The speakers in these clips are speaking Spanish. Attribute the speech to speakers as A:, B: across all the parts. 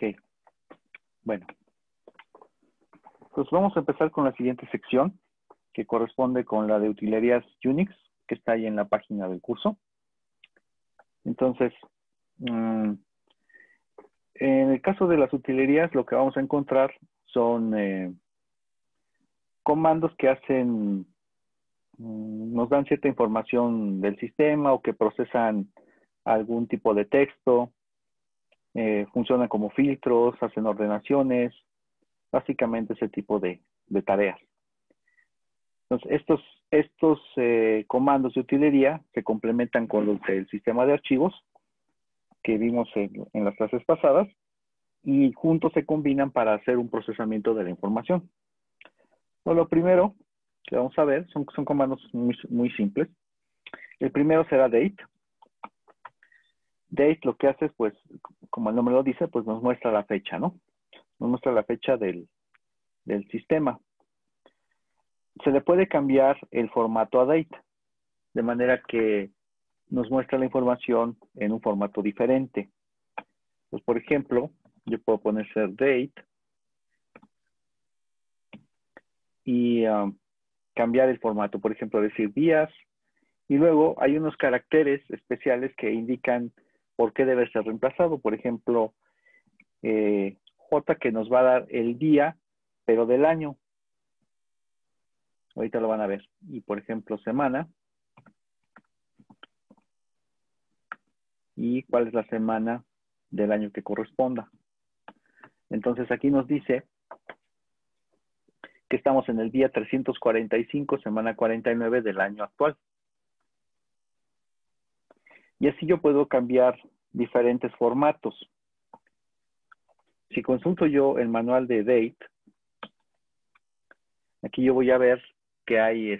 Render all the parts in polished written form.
A: Ok, bueno. Pues vamos a empezar con la siguiente sección, que corresponde con la de utilerías Unix, que está ahí en la página del curso. Entonces, en el caso de las utilerías, lo que vamos a encontrar son comandos que hacen, nos dan cierta información del sistema o que procesan algún tipo de texto, funcionan como filtros, hacen ordenaciones, básicamente ese tipo de tareas. Entonces, estos comandos de utilería se complementan con los del sistema de archivos que vimos en las clases pasadas y juntos se combinan para hacer un procesamiento de la información. Bueno, lo primero que vamos a ver son comandos muy simples. El primero será date. Date lo que hace es, pues, como el nombre lo dice, pues nos muestra la fecha, ¿no? Nos muestra la fecha del sistema. Se le puede cambiar el formato a date, de manera que nos muestra la información en un formato diferente. Pues, por ejemplo, yo puedo poner ser date y cambiar el formato, por ejemplo, decir días, y luego hay unos caracteres especiales que indican por qué debe ser reemplazado. Por ejemplo, J, que nos va a dar el día, pero del año. Ahorita lo van a ver. Y por ejemplo, semana. Y cuál es la semana del año que corresponda. Entonces aquí nos dice que estamos en el día 345, semana 49 del año actual. Y así yo puedo cambiar diferentes formatos. Si consulto yo el manual de date, aquí yo voy a ver que hay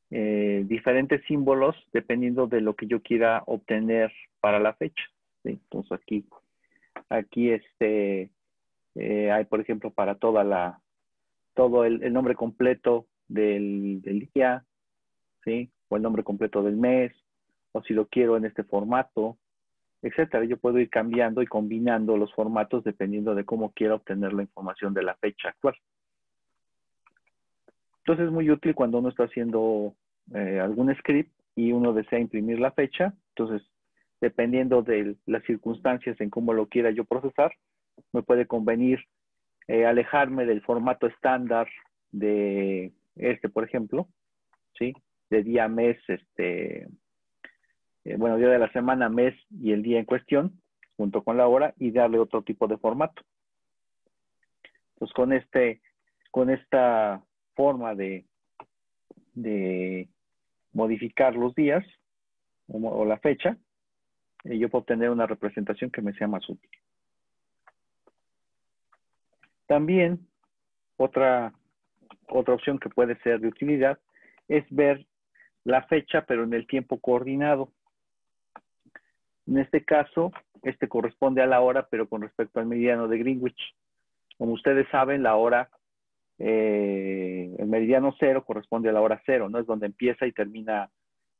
A: diferentes símbolos dependiendo de lo que yo quiera obtener para la fecha. ¿Sí? Entonces aquí hay, por ejemplo, para todo el nombre completo del día, ¿sí? O el nombre completo del mes, o si lo quiero en este formato, etcétera. Yo puedo ir cambiando y combinando los formatos dependiendo de cómo quiera obtener la información de la fecha actual. Entonces es muy útil cuando uno está haciendo algún script y uno desea imprimir la fecha. Entonces, dependiendo de las circunstancias en cómo lo quiera yo procesar, me puede convenir alejarme del formato estándar de por ejemplo, ¿sí? De día, mes, bueno, día de la semana, mes y el día en cuestión, junto con la hora, y darle otro tipo de formato. Entonces, con esta forma de modificar los días o la fecha, yo puedo obtener una representación que me sea más útil. También, otra opción que puede ser de utilidad es ver la fecha, pero en el tiempo coordinado. En este caso, corresponde a la hora, pero con respecto al meridiano de Greenwich. Como ustedes saben, la hora, el meridiano 0 corresponde a la hora 0, ¿no? Es donde empieza y termina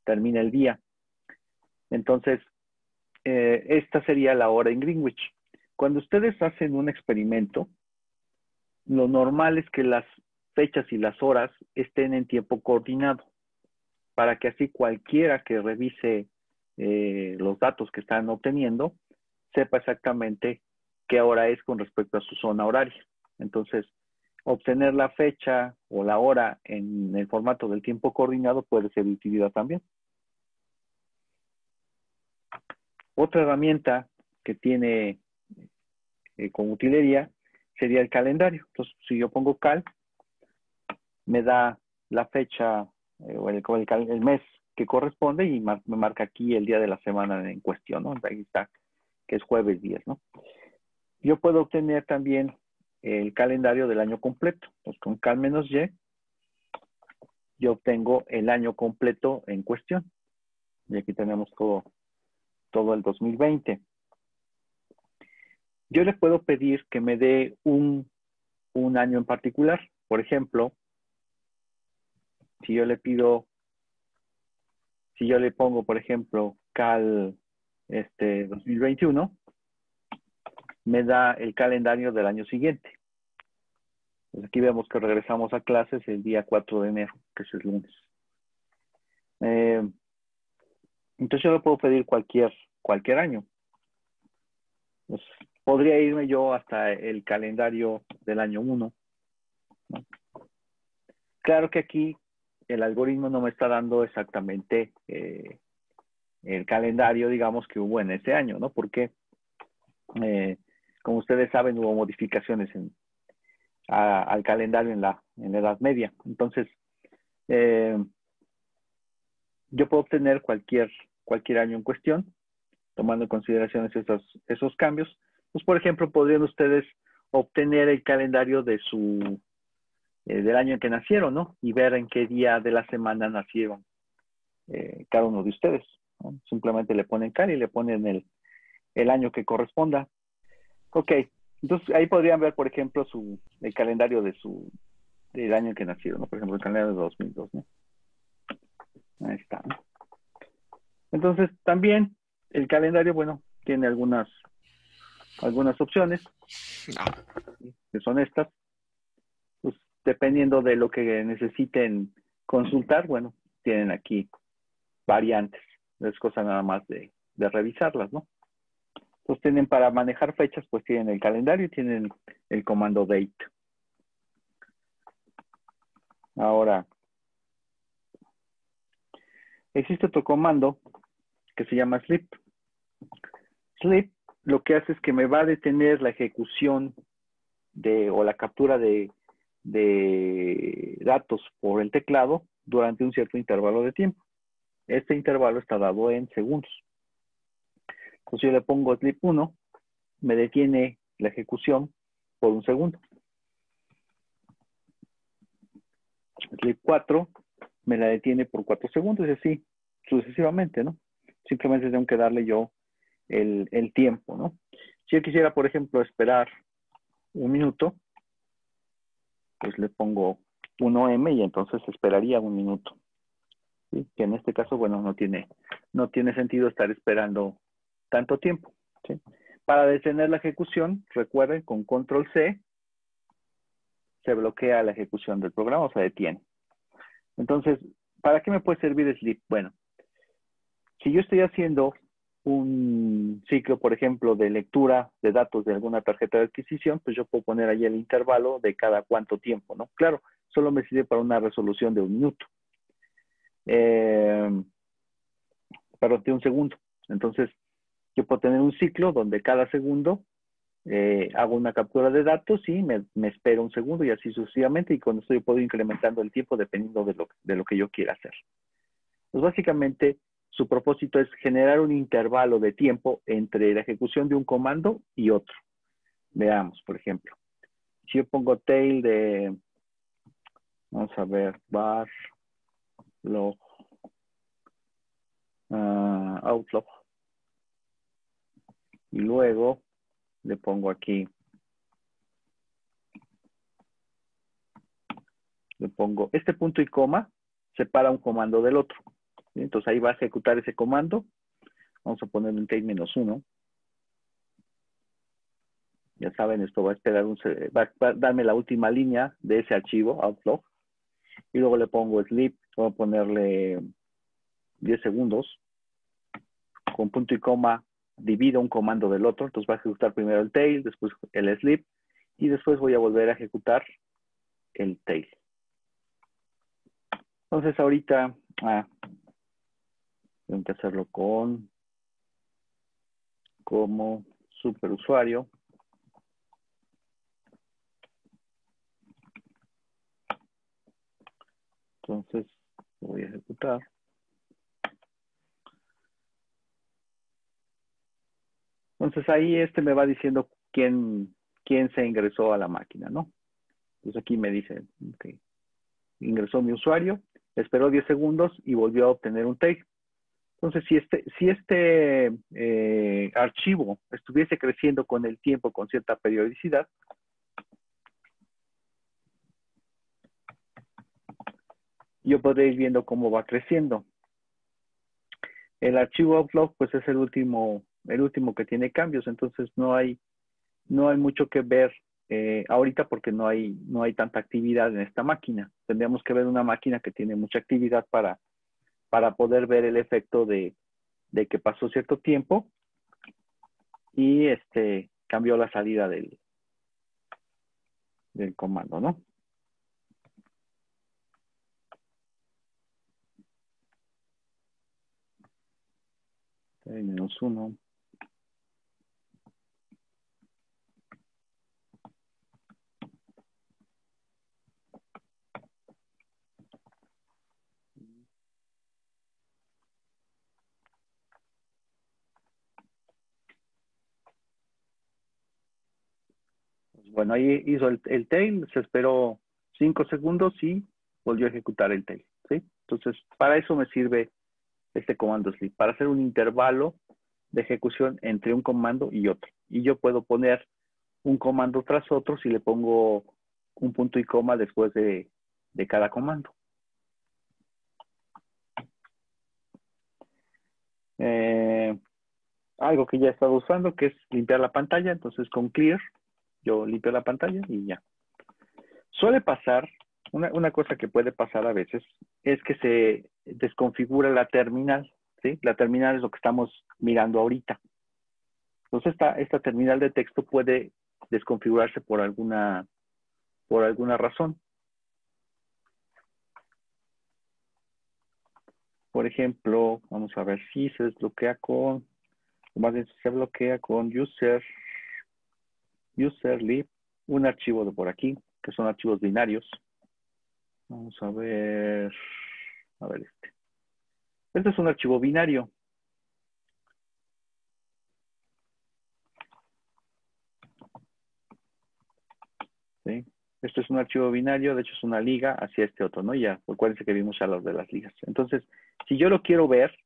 A: el día. Entonces, esta sería la hora en Greenwich. Cuando ustedes hacen un experimento, lo normal es que las fechas y las horas estén en tiempo coordinado, para que así cualquiera que revise los datos que están obteniendo sepa exactamente qué hora es con respecto a su zona horaria. Entonces, obtener la fecha o la hora en el formato del tiempo coordinado puede ser de utilidad también. Otra herramienta que tiene como utilería sería el calendario. Entonces, si yo pongo cal, me da la fecha o el mes que corresponde y me marca aquí el día de la semana en cuestión, ¿no? Ahí está, que es jueves 10, ¿no? Yo puedo obtener también el calendario del año completo. Entonces, con cal-y, yo obtengo el año completo en cuestión. Y aquí tenemos todo el 2020. Yo le puedo pedir que me dé un año en particular. Por ejemplo, si yo le pongo, por ejemplo, cal 2021, me da el calendario del año siguiente. Pues aquí vemos que regresamos a clases el día 4 de enero, que es el lunes. Entonces yo le puedo pedir cualquier año. Pues, podría irme yo hasta el calendario del año 1, ¿no? Claro que aquí el algoritmo no me está dando exactamente el calendario, digamos, que hubo en ese año, ¿no? Porque, como ustedes saben, hubo modificaciones al calendario en la Edad Media. Entonces, yo puedo obtener cualquier año en cuestión, tomando en consideración esos cambios. Pues, por ejemplo, podrían ustedes obtener el calendario de del año en que nacieron, ¿no? Y ver en qué día de la semana nacieron cada uno de ustedes, ¿no? Simplemente le ponen cal y le ponen el año que corresponda. Ok, entonces ahí podrían ver, por ejemplo, el calendario del año en que nacieron, ¿no? Por ejemplo, el calendario de 2002, ¿no? Ahí está, ¿no? Entonces, también el calendario, bueno, tiene algunas opciones, que son estas. Pues, dependiendo de lo que necesiten consultar, bueno, tienen aquí variantes. Es cosa nada más de revisarlas, ¿no? Entonces tienen para manejar fechas, pues tienen el calendario y tienen el comando date. Ahora, existe otro comando que se llama sleep. Sleep lo que hace es que me va a detener la ejecución o la captura de datos por el teclado durante un cierto intervalo de tiempo. Este intervalo está dado en segundos. Entonces yo le pongo sleep 1, me detiene la ejecución por 1 segundo. Sleep 4 me la detiene por 4 segundos y así sucesivamente, ¿no? Simplemente tengo que darle yo el tiempo, ¿no? Si yo quisiera, por ejemplo, esperar 1 minuto, pues le pongo 1M y entonces esperaría 1 minuto. ¿Sí? Que en este caso, bueno, no tiene sentido estar esperando tanto tiempo, ¿sí? Para detener la ejecución, recuerden, con control C se bloquea la ejecución del programa o se detiene. Entonces, ¿para qué me puede servir sleep? Bueno, si yo estoy haciendo un ciclo, por ejemplo, de lectura de datos de alguna tarjeta de adquisición, pues yo puedo poner ahí el intervalo de cada cuánto tiempo, ¿no? Claro, solo me sirve para una resolución de 1 minuto. Perdón, de 1 segundo. Entonces, yo puedo tener un ciclo donde cada segundo hago una captura de datos y me espero 1 segundo y así sucesivamente, y con esto yo puedo ir incrementando el tiempo dependiendo de lo que yo quiera hacer. Pues básicamente su propósito es generar un intervalo de tiempo entre la ejecución de un comando y otro. Veamos, por ejemplo, si yo pongo tail vamos a ver, var log outlog, y luego le pongo aquí, le pongo este punto y coma, separa un comando del otro. ¿Sí? Entonces ahí va a ejecutar ese comando. Vamos a ponerle un tail -1. Ya saben, esto va a esperar va a darme la última línea de ese archivo, outlog. Y luego le pongo sleep, voy a ponerle 10 segundos. Con punto y coma divido un comando del otro. Entonces va a ejecutar primero el tail, después el sleep, y después voy a volver a ejecutar el tail. Entonces ahorita tengo que hacerlo como superusuario. Entonces lo voy a ejecutar. Entonces ahí me va diciendo quién se ingresó a la máquina, ¿no? Entonces aquí me dice, okay, ingresó mi usuario, esperó 10 segundos y volvió a obtener un tail. Entonces, si este archivo estuviese creciendo con el tiempo con cierta periodicidad, yo podré ir viendo cómo va creciendo. El archivo outlog, pues es el último que tiene cambios, entonces no hay no hay mucho que ver ahorita porque no hay tanta actividad en esta máquina. Tendríamos que ver una máquina que tiene mucha actividad para poder ver el efecto de que pasó cierto tiempo y cambió la salida del comando, ¿no? -1. Bueno, ahí hizo el tail, se esperó 5 segundos y volvió a ejecutar el tail, ¿sí? Entonces, para eso me sirve este comando sleep, para hacer un intervalo de ejecución entre un comando y otro. Y yo puedo poner un comando tras otro si le pongo un punto y coma después de cada comando. Algo que ya he estado usando, que es limpiar la pantalla. Entonces con clear, yo limpio la pantalla y ya. Suele pasar, una cosa que puede pasar a veces, es que se desconfigura la terminal, ¿sí? La terminal es lo que estamos mirando ahorita. Entonces esta terminal de texto puede desconfigurarse por alguna razón. Por ejemplo, vamos a ver si se desbloquea con, o más bien se bloquea con userlib, un archivo de por aquí, que son archivos binarios. Vamos a ver este. Este es un archivo binario. ¿Sí? Este es un archivo binario, de hecho es una liga hacia este otro, ¿no? Ya, acuérdense que vimos ya los de las ligas. Entonces, si yo lo quiero ver,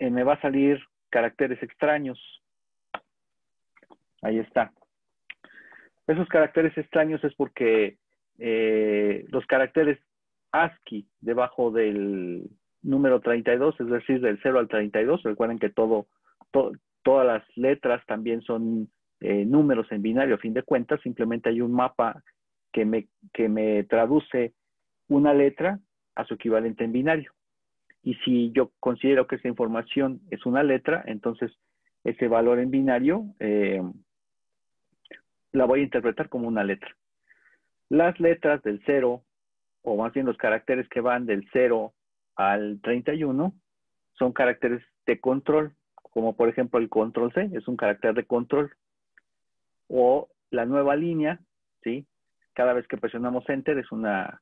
A: me va a salir caracteres extraños. Ahí está. Esos caracteres extraños es porque los caracteres ASCII debajo del número 32, es decir, del 0 al 32, recuerden que todas las letras también son números en binario, a fin de cuentas, simplemente hay un mapa que me traduce una letra a su equivalente en binario. Y si yo considero que esa información es una letra, entonces ese valor en binario la voy a interpretar como una letra. Las letras del 0, o más bien los caracteres que van del 0 al 31, son caracteres de control, como por ejemplo el control C, es un carácter de control. O la nueva línea, ¿sí? Cada vez que presionamos Enter es una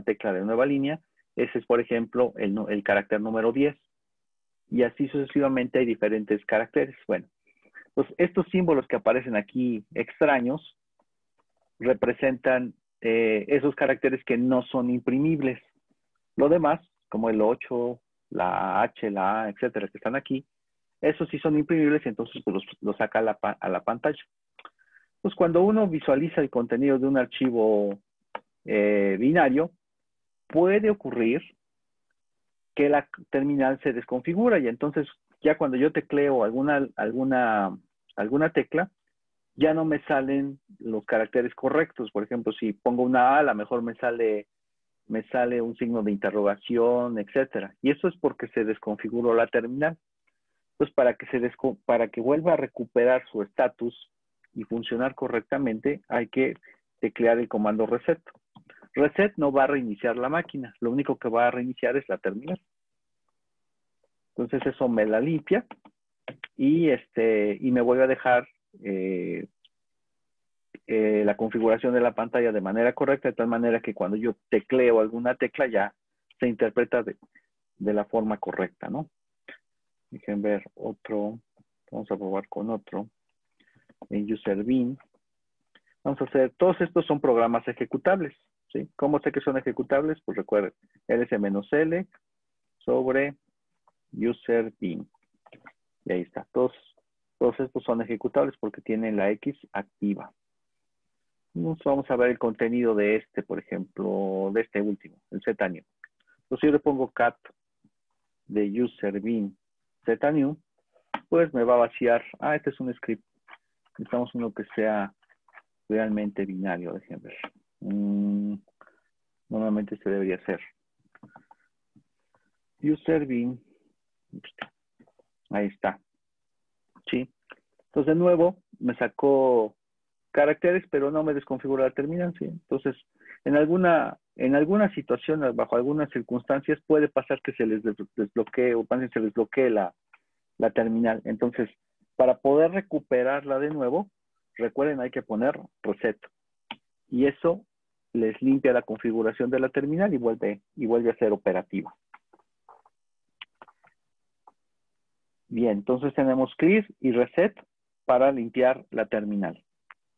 A: tecla de nueva línea. Ese es, por ejemplo, el carácter número 10. Y así sucesivamente hay diferentes caracteres. Bueno, pues estos símbolos que aparecen aquí extraños representan esos caracteres que no son imprimibles. Lo demás, como el 8, la H, la A, etcétera, que están aquí, esos sí son imprimibles y entonces pues, los saca a la pantalla. Pues cuando uno visualiza el contenido de un archivo binario, puede ocurrir que la terminal se desconfigura y entonces ya cuando yo tecleo alguna tecla, ya no me salen los caracteres correctos. Por ejemplo, si pongo una A, a lo mejor me sale un signo de interrogación, etcétera. Y eso es porque se desconfiguró la terminal. Entonces, para que vuelva a recuperar su estatus y funcionar correctamente, hay que teclear el comando reset. Reset no va a reiniciar la máquina, lo único que va a reiniciar es la terminal. Entonces eso me la limpia y me vuelve a dejar la configuración de la pantalla de manera correcta, de tal manera que cuando yo tecleo alguna tecla ya se interpreta de la forma correcta, ¿no? Dejen ver otro, vamos a probar con otro, en userbean. Vamos a hacer, todos estos son programas ejecutables, ¿sí? ¿Cómo sé que son ejecutables? Pues recuerden, ls-l sobre userbean. Y ahí está, todos estos son ejecutables porque tienen la X activa. Vamos a ver el contenido de este, por ejemplo, de este último, el znew. Entonces si yo le pongo cat de userbean znew, pues me va a vaciar, este es un script, Necesitamos uno que sea realmente binario, déjenme ver. Normalmente este debería ser. User bin. Ahí está. ¿Sí? Entonces, de nuevo, me sacó caracteres, pero no me desconfigura la terminal, ¿sí? Entonces, en alguna situación, bajo algunas circunstancias, puede pasar que se les desbloquee o se les bloquee la terminal. Entonces, para poder recuperarla de nuevo, recuerden, hay que poner reset. Y eso les limpia la configuración de la terminal y vuelve a ser operativa. Bien, entonces tenemos clear y reset para limpiar la terminal.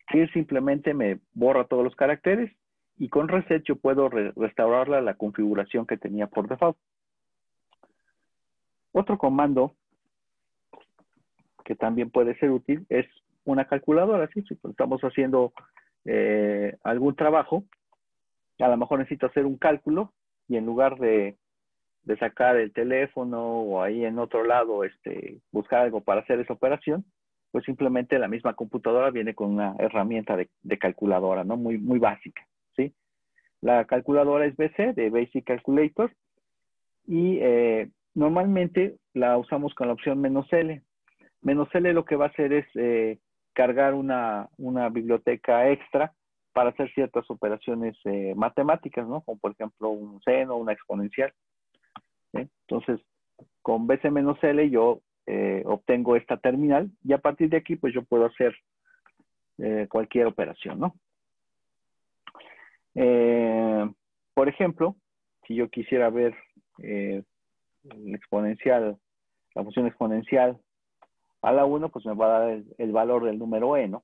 A: Clear simplemente me borra todos los caracteres y con reset yo puedo restaurarla a la configuración que tenía por default. Otro comando que también puede ser útil es una calculadora. ¿Sí? Si estamos haciendo algún trabajo, a lo mejor necesito hacer un cálculo y en lugar de sacar el teléfono o ahí en otro lado buscar algo para hacer esa operación, pues simplemente la misma computadora viene con una herramienta de calculadora, ¿no? Muy, muy básica, ¿sí? La calculadora es BC, de Basic Calculator, y normalmente la usamos con la opción "-L". "-L" lo que va a hacer es cargar una biblioteca extra para hacer ciertas operaciones matemáticas, ¿no? Como por ejemplo un seno, una exponencial. ¿Sí? Entonces, con BC-L yo obtengo esta terminal y a partir de aquí pues yo puedo hacer cualquier operación, ¿no? Por ejemplo, si yo quisiera ver el exponencial, la función exponencial a la 1, pues me va a dar el valor del número e, ¿no?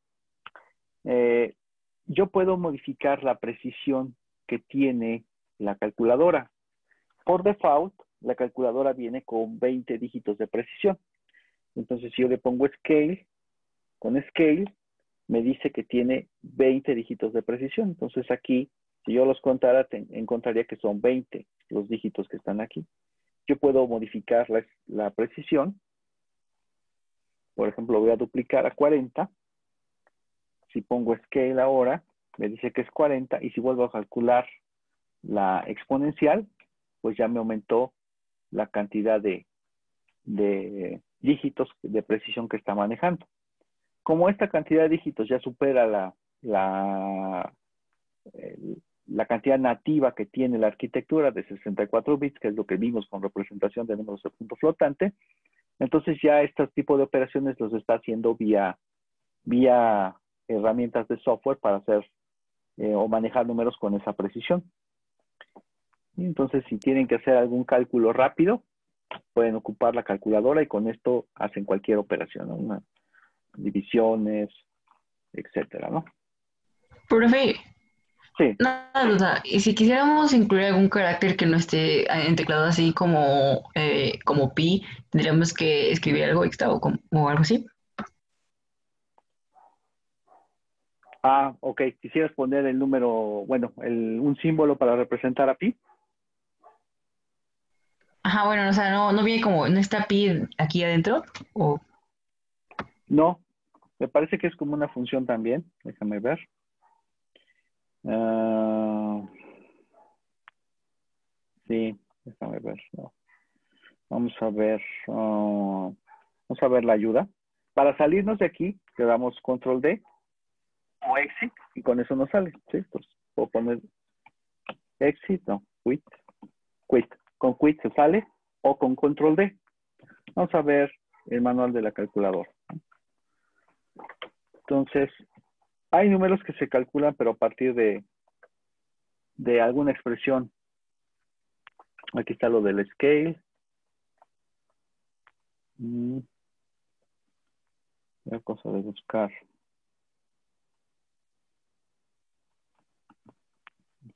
A: Yo puedo modificar la precisión que tiene la calculadora. Por default, la calculadora viene con 20 dígitos de precisión. Entonces, si yo le pongo scale, con scale, me dice que tiene 20 dígitos de precisión. Entonces, aquí, si yo los contara, encontraría que son 20 los dígitos que están aquí. Yo puedo modificar la precisión. Por ejemplo, voy a duplicar a 40. Si pongo scale ahora, me dice que es 40. Y si vuelvo a calcular la exponencial, pues ya me aumentó la cantidad de dígitos de precisión que está manejando. Como esta cantidad de dígitos ya supera la cantidad nativa que tiene la arquitectura de 64 bits, que es lo que vimos con representación de números de punto flotante, entonces ya este tipo de operaciones los está haciendo vía herramientas de software para hacer o manejar números con esa precisión. Y entonces, si tienen que hacer algún cálculo rápido, pueden ocupar la calculadora y con esto hacen cualquier operación, ¿no? Divisiones, etcétera, ¿no?
B: Profe,
A: Sí.
B: una duda. ¿Y si quisiéramos incluir algún carácter que no esté en teclado así como pi, tendríamos que escribir algo extra o algo así?
A: Ah, ok. Quisieras poner el número, bueno, un símbolo para representar a pi.
B: Ajá, bueno, o sea, no viene no está pi aquí adentro. O,
A: No, me parece que es como una función también. Déjame ver. Sí, déjame ver. No. Vamos a ver. Vamos a ver la ayuda. Para salirnos de aquí, le damos control D o exit y con eso nos sale. ¿Sí? Entonces, puedo poner exit, no, quit. Quit. Con quit se sale o con control D. Vamos a ver el manual de la calculadora. Entonces, hay números que se calculan, pero a partir de alguna expresión. Aquí está lo del scale. La cosa de buscar.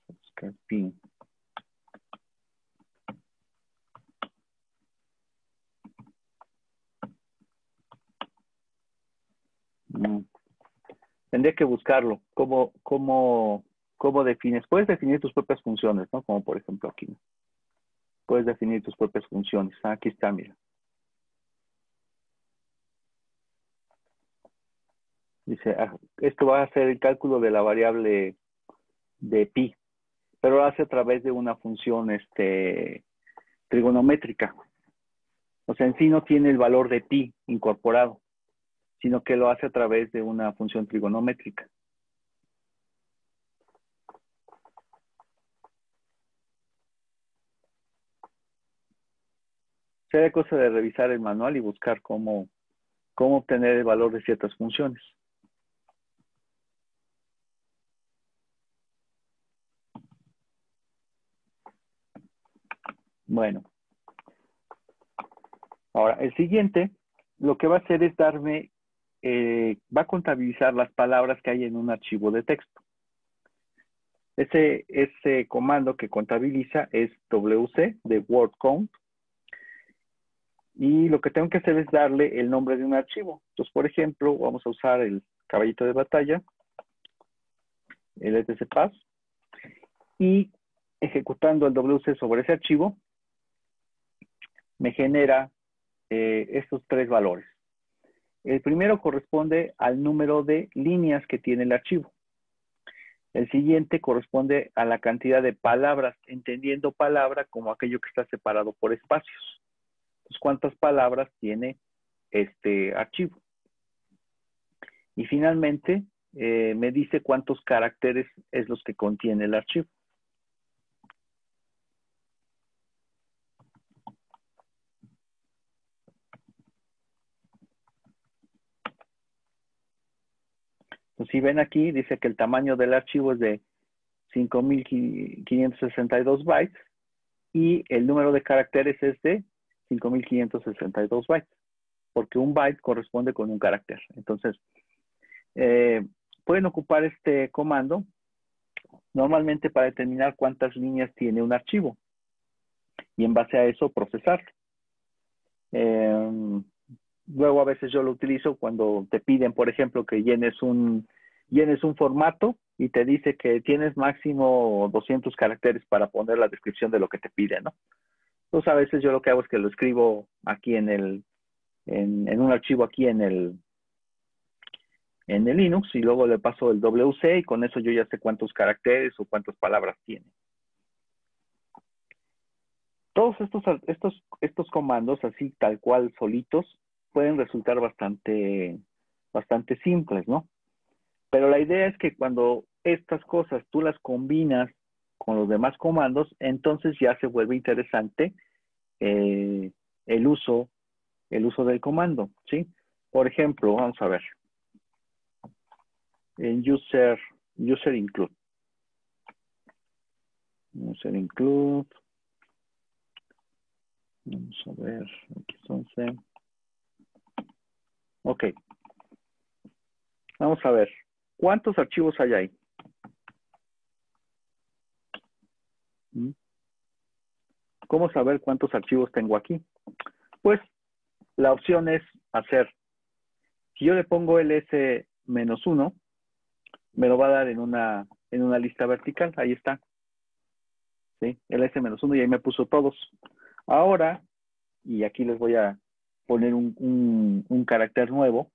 A: Buscar pin. Tendría que buscarlo. ¿Cómo defines? Puedes definir tus propias funciones, ¿no? Como por ejemplo aquí. Puedes definir tus propias funciones. Aquí está, mira. Dice, esto va a hacer el cálculo de la variable de pi, pero lo hace a través de una función trigonométrica. O sea, en sí no tiene el valor de pi incorporado, sino que lo hace a través de una función trigonométrica. Sería cosa de revisar el manual y buscar cómo obtener el valor de ciertas funciones. Bueno, ahora el siguiente, lo que va a hacer es darme, va a contabilizar las palabras que hay en un archivo de texto. Ese comando que contabiliza es WC de word count. Y lo que tengo que hacer es darle el nombre de un archivo. Entonces, por ejemplo, vamos a usar el caballito de batalla, el etcpass, y ejecutando el WC sobre ese archivo, me genera estos tres valores. El primero corresponde al número de líneas que tiene el archivo. El siguiente corresponde a la cantidad de palabras, entendiendo palabra como aquello que está separado por espacios. Entonces, ¿cuántas palabras tiene este archivo? Y finalmente, me dice cuántos caracteres es los que contiene el archivo. Entonces, si ven aquí, dice que el tamaño del archivo es de 5.562 bytes y el número de caracteres es de 5.562 bytes, porque un byte corresponde con un carácter. Entonces, pueden ocupar este comando normalmente para determinar cuántas líneas tiene un archivo y en base a eso procesarlo. Luego a veces yo lo utilizo cuando te piden, por ejemplo, que llenes un formato y te dice que tienes máximo 200 caracteres para poner la descripción de lo que te pide, ¿no? Entonces a veces yo lo que hago es que lo escribo aquí en un archivo aquí en el Linux y luego le paso el WC y con eso yo ya sé cuántos caracteres o cuántas palabras tiene. Todos estos comandos, así tal cual solitos, pueden resultar bastante simples, ¿no? Pero la idea es que cuando estas cosas tú las combinas con los demás comandos, entonces ya se vuelve interesante el uso del comando, ¿sí? Por ejemplo, vamos a ver. En user include. User include. Vamos a ver, aquí son C. Ok. Vamos a ver. ¿Cuántos archivos hay ahí? ¿Cómo saber cuántos archivos tengo aquí? Pues la opción es hacer. Si yo le pongo ls-1, me lo va a dar en una lista vertical. Ahí está. ¿Sí? ls-1 y ahí me puso todos. Ahora, y aquí les voy a poner un carácter nuevo,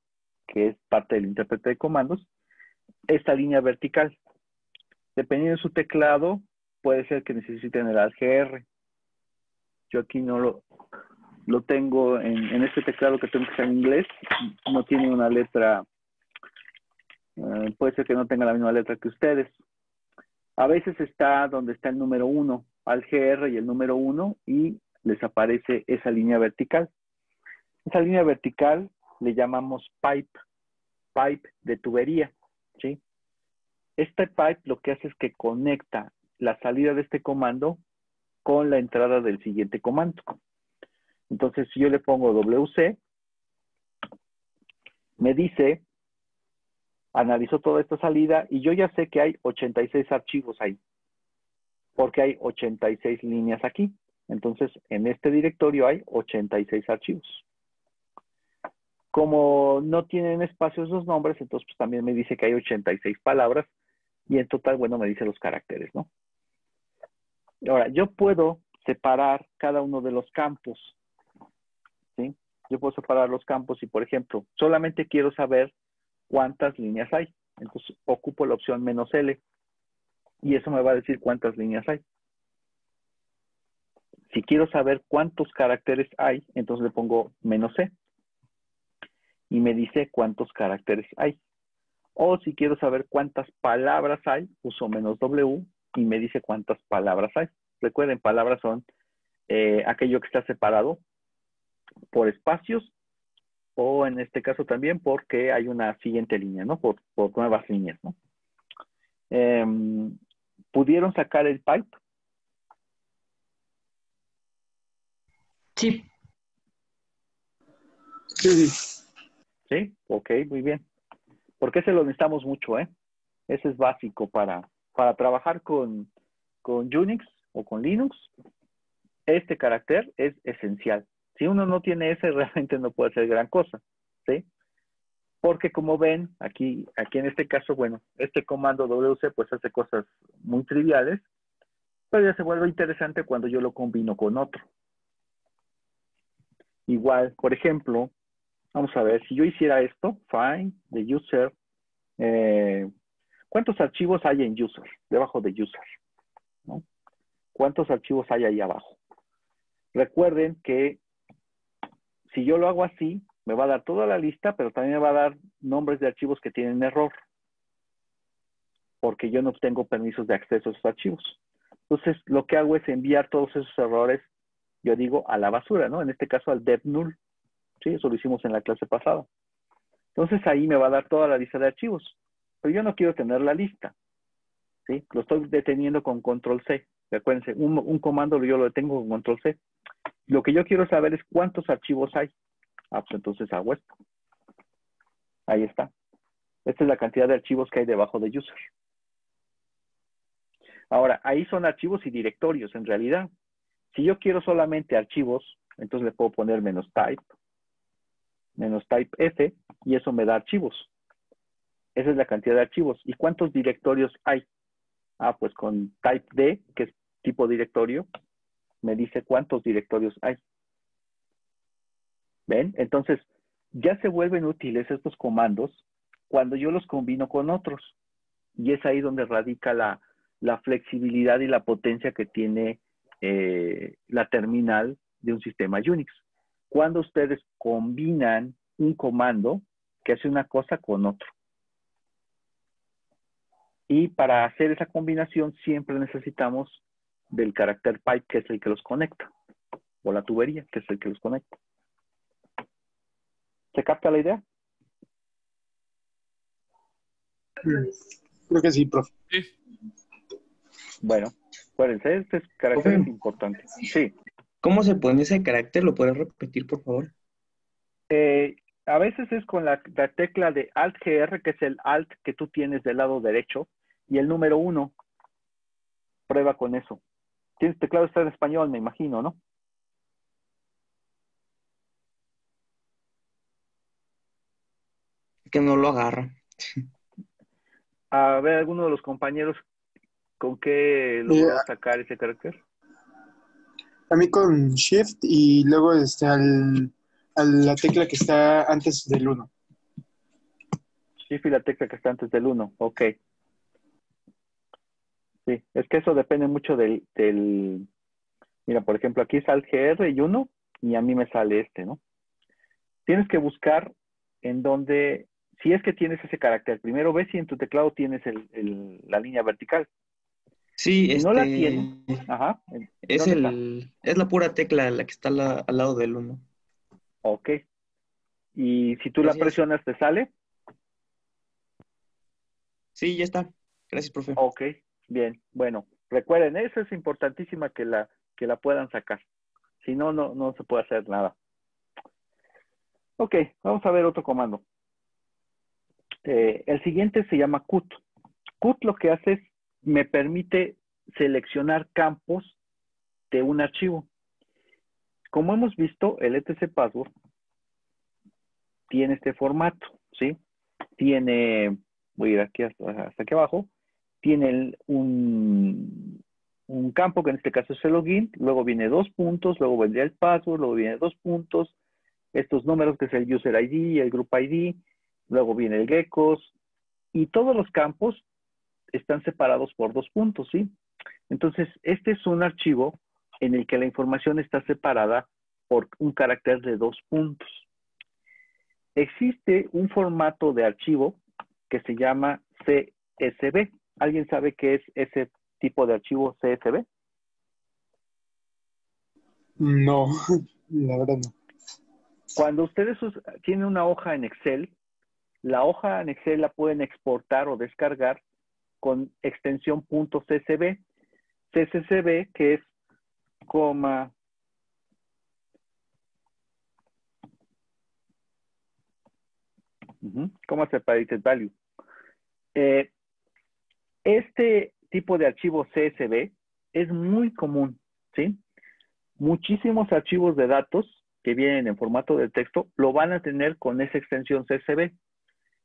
A: que es parte del intérprete de comandos, esta línea vertical. Dependiendo de su teclado, puede ser que necesiten el ALGR. Yo aquí no lo tengo en este teclado que tengo que estar en inglés, no tiene una letra, puede ser que no tenga la misma letra que ustedes. A veces está donde está el número 1, ALGR y el número 1, y les aparece esa línea vertical. Esa línea vertical le llamamos pipe de tubería, ¿sí? Este pipe lo que hace es que conecta la salida de este comando con la entrada del siguiente comando. Entonces, si yo le pongo WC, me dice, analizó toda esta salida y yo ya sé que hay 86 archivos ahí, porque hay 86 líneas aquí. Entonces, en este directorio hay 86 archivos. Como no tienen espacios los nombres, entonces pues, también me dice que hay 86 palabras y en total, bueno, me dice los caracteres, ¿no? Ahora, yo puedo separar cada uno de los campos, ¿sí? Yo puedo separar los campos y, por ejemplo, solamente quiero saber cuántas líneas hay. Entonces ocupo la opción "-L", y eso me va a decir cuántas líneas hay. Si quiero saber cuántos caracteres hay, entonces le pongo "-C", y me dice cuántos caracteres hay. O si quiero saber cuántas palabras hay, uso "-W", y me dice cuántas palabras hay. Recuerden, palabras son aquello que está separado por espacios, o en este caso también porque hay una siguiente línea, ¿no? Por nuevas líneas, ¿no? ¿Pudieron sacar el pipe?
B: Sí,
C: Sí.
A: Sí, ok, muy bien. Porque ese lo necesitamos mucho, ¿eh? Ese es básico para trabajar con Unix o con Linux. Este carácter es esencial. Si uno no tiene ese, realmente no puede hacer gran cosa, ¿sí? Porque como ven, aquí en este caso, bueno, este comando WC pues hace cosas muy triviales, pero ya se vuelve interesante cuando yo lo combino con otro. Igual, por ejemplo, vamos a ver, si yo hiciera esto, find the user, ¿cuántos archivos hay en user? Debajo de user, ¿no? ¿Cuántos archivos hay ahí abajo? Recuerden que si yo lo hago así, me va a dar toda la lista, pero también me va a dar nombres de archivos que tienen error, porque yo no tengo permisos de acceso a esos archivos. Entonces, lo que hago es enviar todos esos errores, yo digo, a la basura, ¿no? En este caso, al dev null. Sí, eso lo hicimos en la clase pasada. Entonces, ahí me va a dar toda la lista de archivos. Pero yo no quiero tener la lista, ¿sí? Lo estoy deteniendo con control C. Recuérdense, un comando yo lo detengo con control C. Lo que yo quiero saber es cuántos archivos hay. Ah, pues entonces hago esto. Ahí está. Esta es la cantidad de archivos que hay debajo de user. Ahora, ahí son archivos y directorios en realidad. Si yo quiero solamente archivos, entonces le puedo poner "-type", "-type F", y eso me da archivos. Esa es la cantidad de archivos. ¿Y cuántos directorios hay? Ah, pues con "-type D", que es tipo directorio, me dice cuántos directorios hay. ¿Ven? Entonces, ya se vuelven útiles estos comandos cuando yo los combino con otros. Y es ahí donde radica la flexibilidad y la potencia que tiene la terminal de un sistema Unix. Cuando ustedes combinan un comando que hace una cosa con otro. Y para hacer esa combinación siempre necesitamos del carácter pipe, que es el que los conecta, o la tubería, que es el que los conecta. ¿Se capta la idea?
C: Creo que sí, profe.
D: Sí.
A: Bueno, acuérdense, este carácter es importante. Sí.
E: ¿Cómo se pone ese carácter? ¿Lo puedes repetir, por favor?
A: A veces es con la tecla de Alt-GR, que es el Alt que tú tienes del lado derecho, y el número 1. Prueba con eso. Tienes teclado, está en español, me imagino, ¿no?
E: Que no lo agarra.
A: A ver, alguno de los compañeros, ¿con qué logró sacar ese carácter?
C: A mí con Shift y luego a la tecla que está antes del 1.
A: Shift y la tecla que está antes del 1, ok. Sí, es que eso depende mucho del... Mira, por ejemplo, aquí es Alt-GR y 1, y a mí me sale este, ¿no? Tienes que buscar en donde, si es que tienes ese carácter, primero ves si en tu teclado tienes la línea vertical.
E: Sí,
A: Si no la tienes, ajá,
E: es
A: ¿dónde está?
E: es la pura tecla la que está al lado del 1.
A: Ok. Y si tú la
E: Gracias.
A: presionas, ¿te sale?
E: Sí, ya está. Gracias, profe.
A: Ok, bien. Bueno, recuerden, eso es importantísima que la puedan sacar. Si no, no se puede hacer nada. Ok, vamos a ver otro comando. El siguiente se llama cut. Cut lo que hace es, me permite seleccionar campos de un archivo. Como hemos visto, el etc password tiene este formato, ¿sí? Tiene, voy a ir aquí hasta aquí abajo, tiene un campo que en este caso es el login, luego viene 2 puntos, luego vendría el password, luego viene 2 puntos, estos números que es el user ID, el group ID, luego viene el geckos, y todos los campos están separados por 2 puntos, ¿sí? Entonces, este es un archivo en el que la información está separada por un carácter de 2 puntos. Existe un formato de archivo que se llama CSV. ¿Alguien sabe qué es ese tipo de archivo CSV?
C: No, la verdad no.
A: Cuando ustedes tienen una hoja en Excel, la hoja en Excel la pueden exportar o descargar con extensión .csv. CSV, que es coma, coma separated value. Este tipo de archivo CSV es muy común, ¿sí? Muchísimos archivos de datos que vienen en formato de texto lo van a tener con esa extensión CSV,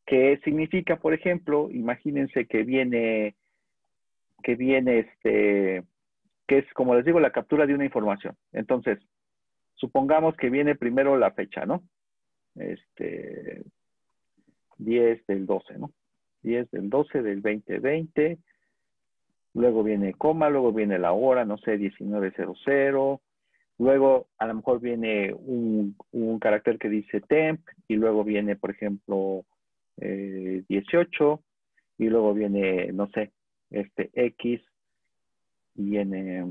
A: que significa, por ejemplo, imagínense que que es, como les digo, la captura de una información. Entonces, supongamos que viene primero la fecha, ¿no? 10 del 12, ¿no? 10 del 12 del 2020. Luego viene coma, luego viene la hora, no sé, 19:00. Luego, a lo mejor viene un carácter que dice temp, y luego viene, por ejemplo, 18, y luego viene, no sé, X, y viene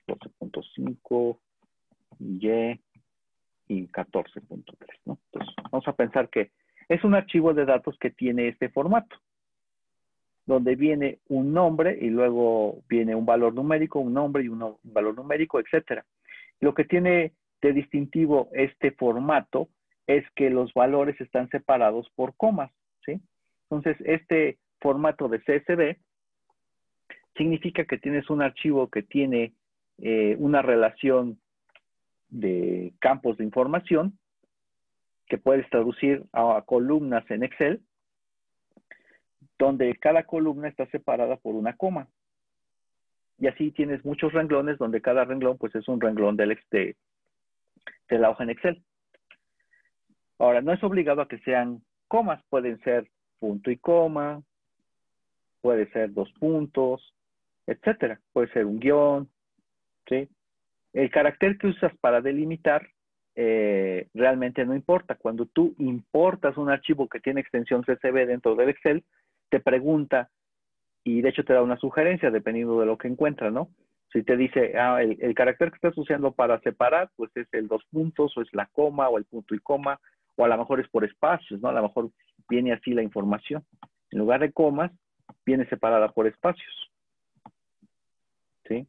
A: 12.5, y 14.3, ¿no? Entonces, vamos a pensar que es un archivo de datos que tiene este formato, donde viene un nombre y luego viene un valor numérico, un nombre y un valor numérico, etcétera. Lo que tiene de distintivo este formato es que los valores están separados por comas, ¿sí? Entonces, este formato de CSV significa que tienes un archivo que tiene una relación de campos de información que puedes traducir a columnas en Excel, donde cada columna está separada por una coma. Y así tienes muchos renglones, donde cada renglón pues es un renglón de la hoja en Excel. Ahora, no es obligado a que sean comas, pueden ser punto y coma, puede ser 2 puntos, etcétera. Puede ser un guión, ¿sí? El carácter que usas para delimitar realmente no importa. Cuando tú importas un archivo que tiene extensión CSV dentro del Excel, te pregunta, y de hecho te da una sugerencia dependiendo de lo que encuentra, ¿no? Si te dice, el carácter que estás usando para separar, pues es el 2 puntos, o es la coma, o el punto y coma, o a lo mejor es por espacios, ¿no? A lo mejor viene así la información. En lugar de comas, viene separada por espacios, ¿sí?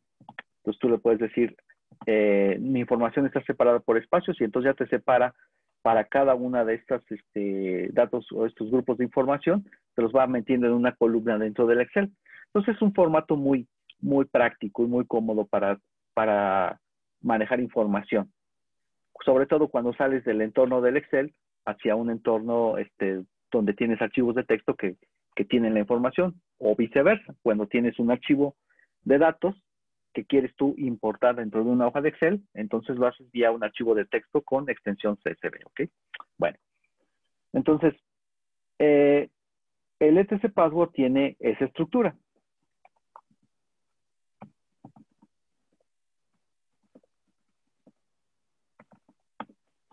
A: Entonces tú le puedes decir, mi información está separada por espacios, y entonces ya te separa para cada una de estas datos o estos grupos de información, te los va metiendo en una columna dentro del Excel. Entonces es un formato muy, muy práctico y muy cómodo para manejar información. Sobre todo cuando sales del entorno del Excel hacia un entorno donde tienes archivos de texto que tienen la información, o viceversa, cuando tienes un archivo de datos que quieres tú importar dentro de una hoja de Excel, entonces lo haces vía un archivo de texto con extensión CSV, ¿ok? Bueno, entonces, el etc password tiene esa estructura.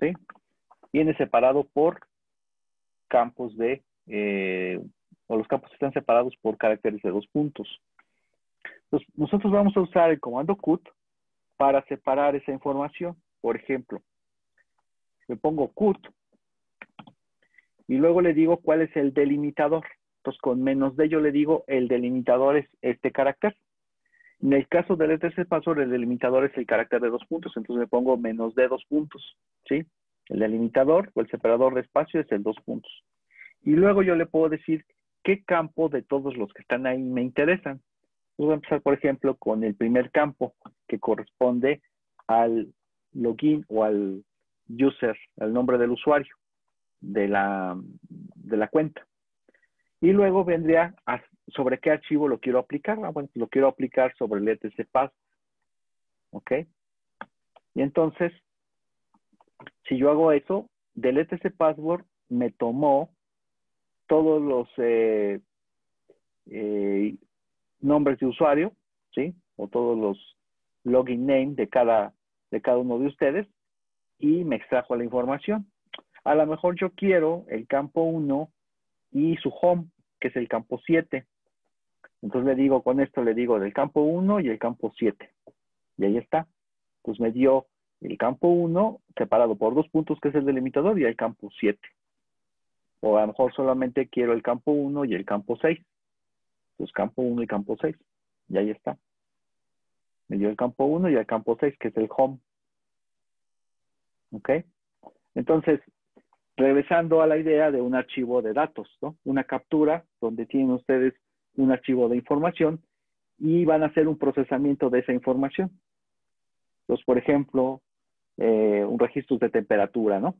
A: ¿Sí? Viene separado por campos o los campos están separados por caracteres de 2 puntos. Entonces, nosotros vamos a usar el comando cut para separar esa información. Por ejemplo, le pongo cut y luego le digo cuál es el delimitador. Entonces, con -d yo le digo el delimitador es este carácter. En el caso del etc password, el delimitador es el carácter de 2 puntos. Entonces le pongo -d 2 puntos, ¿sí? El delimitador o el separador de espacio es el 2 puntos. Y luego yo le puedo decir qué campo de todos los que están ahí me interesan. Voy a empezar, por ejemplo, con el primer campo, que corresponde al login o al user, al nombre del usuario de la cuenta. Y luego vendría sobre qué archivo lo quiero aplicar. Bueno, lo quiero aplicar sobre el etc password. ¿Ok? Y entonces, si yo hago eso, del etc password me tomó todos los nombres de usuario, ¿sí? O todos los login name de cada uno de ustedes y me extrajo la información. A lo mejor yo quiero el campo 1 y su home, que es el campo 7. Entonces le digo, con esto le digo del campo 1 y el campo 7. Y ahí está. Pues me dio el campo 1 separado por 2 puntos, que es el delimitador, y el campo 7. O a lo mejor solamente quiero el campo 1 y el campo 6. Pues campo 1 y campo 6. Y ahí está. Me dio el campo 1 y el campo 6, que es el home. ¿Ok? Entonces, regresando a la idea de un archivo de datos, ¿no? Una captura donde tienen ustedes un archivo de información y van a hacer un procesamiento de esa información. Entonces, por ejemplo, un registro de temperatura, ¿no?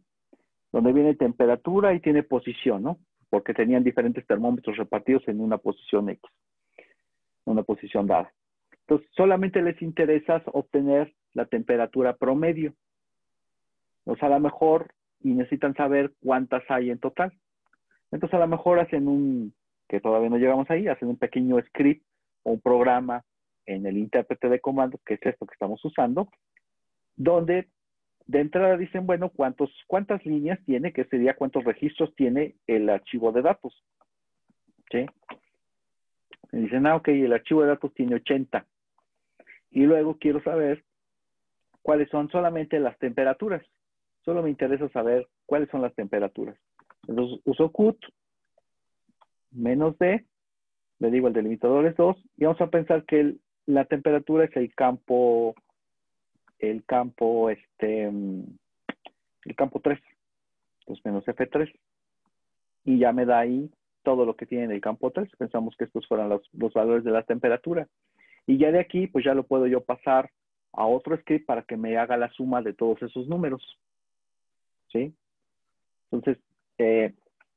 A: Donde viene temperatura y tiene posición, ¿no? Porque tenían diferentes termómetros repartidos en una posición X, una posición dada. Entonces, solamente les interesa obtener la temperatura promedio. O sea, a lo mejor, y necesitan saber cuántas hay en total. Entonces, a lo mejor hacen que todavía no llegamos ahí, hacen un pequeño script o un programa en el intérprete de comandos, que es esto que estamos usando, donde de entrada dicen, bueno, cuántas líneas tiene, que sería cuántos registros tiene el archivo de datos. ¿Sí? Y dicen, ok, el archivo de datos tiene 80. Y luego quiero saber cuáles son solamente las temperaturas. Solo me interesa saber cuáles son las temperaturas. Entonces uso cut, menos d, le digo el delimitador es 2, y vamos a pensar que la temperatura es el campo 3. Entonces menos F3. Y ya me da ahí todo lo que tiene en el campo 3. Pensamos que estos fueran los valores de la temperatura. Y ya de aquí, pues ya lo puedo yo pasar a otro script para que me haga la suma de todos esos números. ¿Sí? Entonces,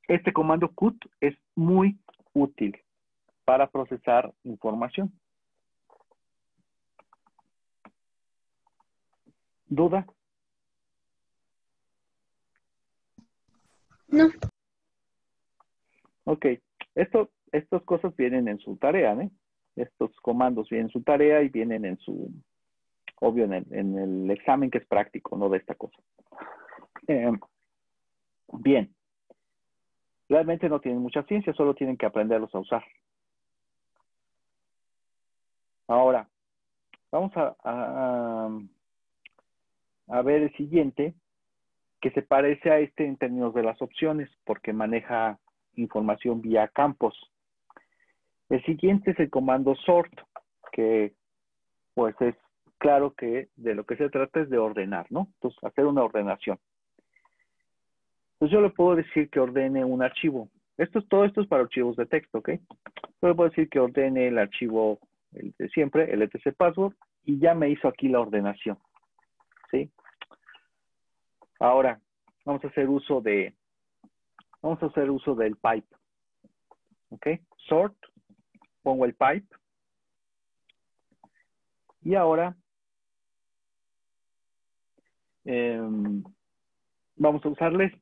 A: este comando cut es muy útil para procesar información. ¿Duda?
B: No.
A: Ok. Estas cosas vienen en su tarea, ¿eh? Estos comandos vienen en su tarea y vienen en su, obvio, en el examen, que es práctico, no de esta cosa. Bien. Realmente no tienen mucha ciencia, solo tienen que aprenderlos a usar. Ahora, vamos a ver el siguiente, que se parece a este en términos de las opciones, porque maneja información vía campos. El siguiente es el comando sort, que pues es claro que de lo que se trata es de ordenar, ¿no? Entonces, hacer una ordenación. Entonces, yo le puedo decir que ordene un archivo. Todo esto es para archivos de texto, ¿ok? Yo le puedo decir que ordene el archivo, el de siempre, el etc password, y ya me hizo aquí la ordenación, ¿sí? Ahora, vamos a hacer uso del pipe, ¿ok? Sort, pongo el pipe, y ahora vamos a usar list.